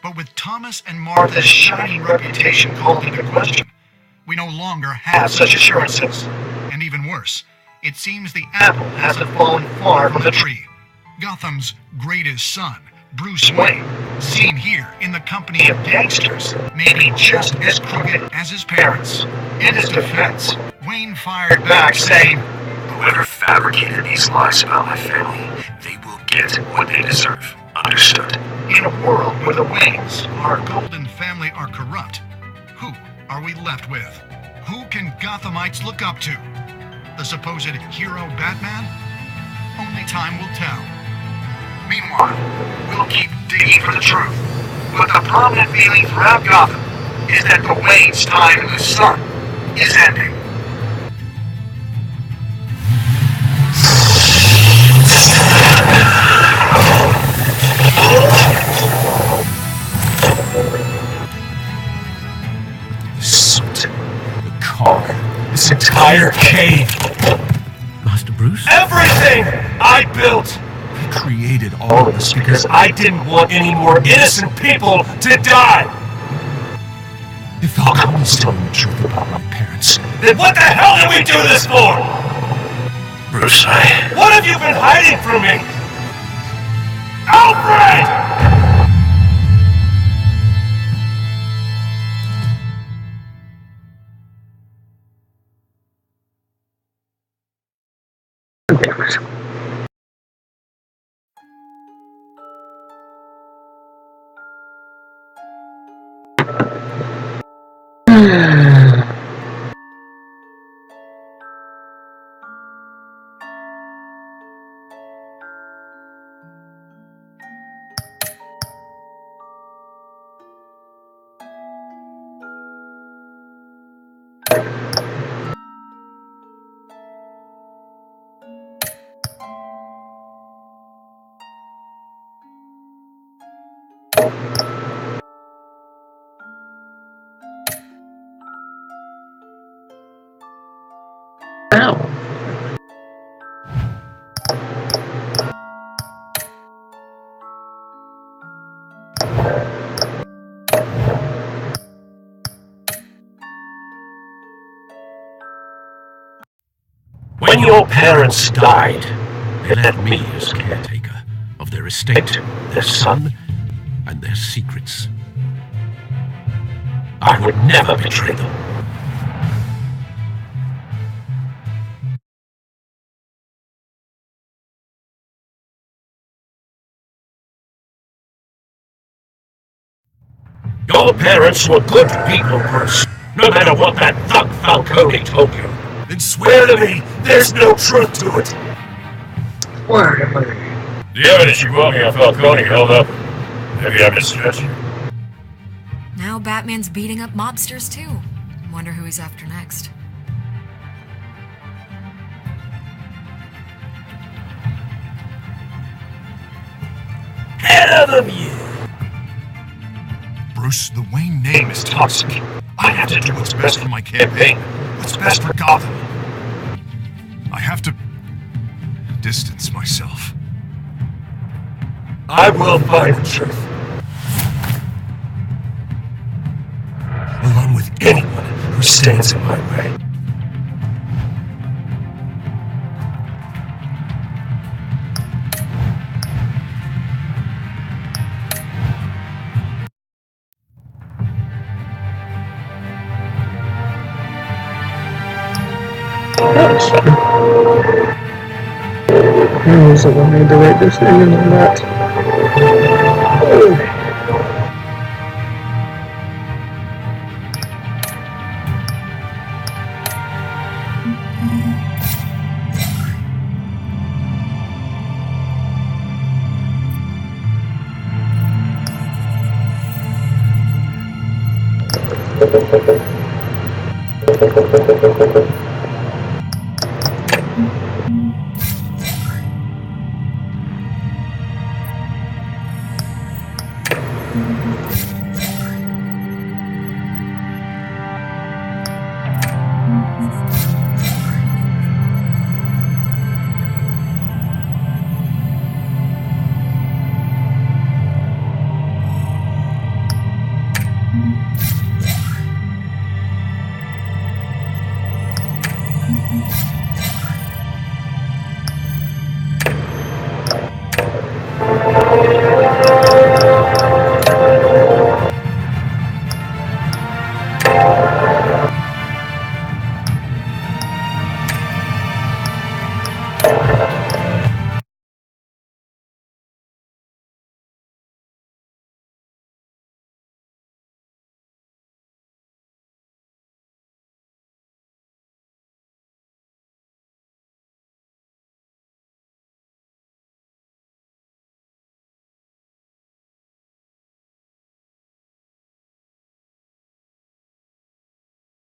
But with Thomas and Martha's shining reputation called into question, we no longer have such assurances. And even worse, it seems the apple hasn't fallen far from the tree. Gotham's greatest son, Bruce Wayne, seen here in the company of gangsters, may be just as crooked as his parents. In his defense, Wayne fired back, saying, "Whoever fabricated these lies about my family, they will get what they deserve. Understood?" In a world where the Waynes, our golden family, are corrupt, who are we left with? Who can Gothamites look up to? The supposed hero Batman? Only time will tell. Meanwhile, we'll keep digging for the truth. But the prominent feeling throughout Gotham is that the Wayne's time in the sun is ending. The suit, the car, this entire cave. Master Bruce? Everything I built! He created all of this because I didn't want any more innocent people to die! If Falcone's telling the truth about my parents, Then what the hell did we do this for? Bruce, What have you been hiding from me? Alfred! When your parents died, they left me as caretaker of their estate, their son, and their secrets. I would never betray them. Your parents were good people, Bruce, no matter what that thug Falcone told you. Then swear to me there's no truth to it. The evidence you brought me on Falcone held up. Maybe I misjudged you. Now Batman's beating up mobsters too. Wonder who he's after next. Hell of you! Bruce, the Wayne name is toxic. I have to do what's best for my campaign. What's best for Gotham. I have to distance myself. I will find the truth. Along with anyone who stands in my way. That was fun. I was the one who made the right decision on that. Oh.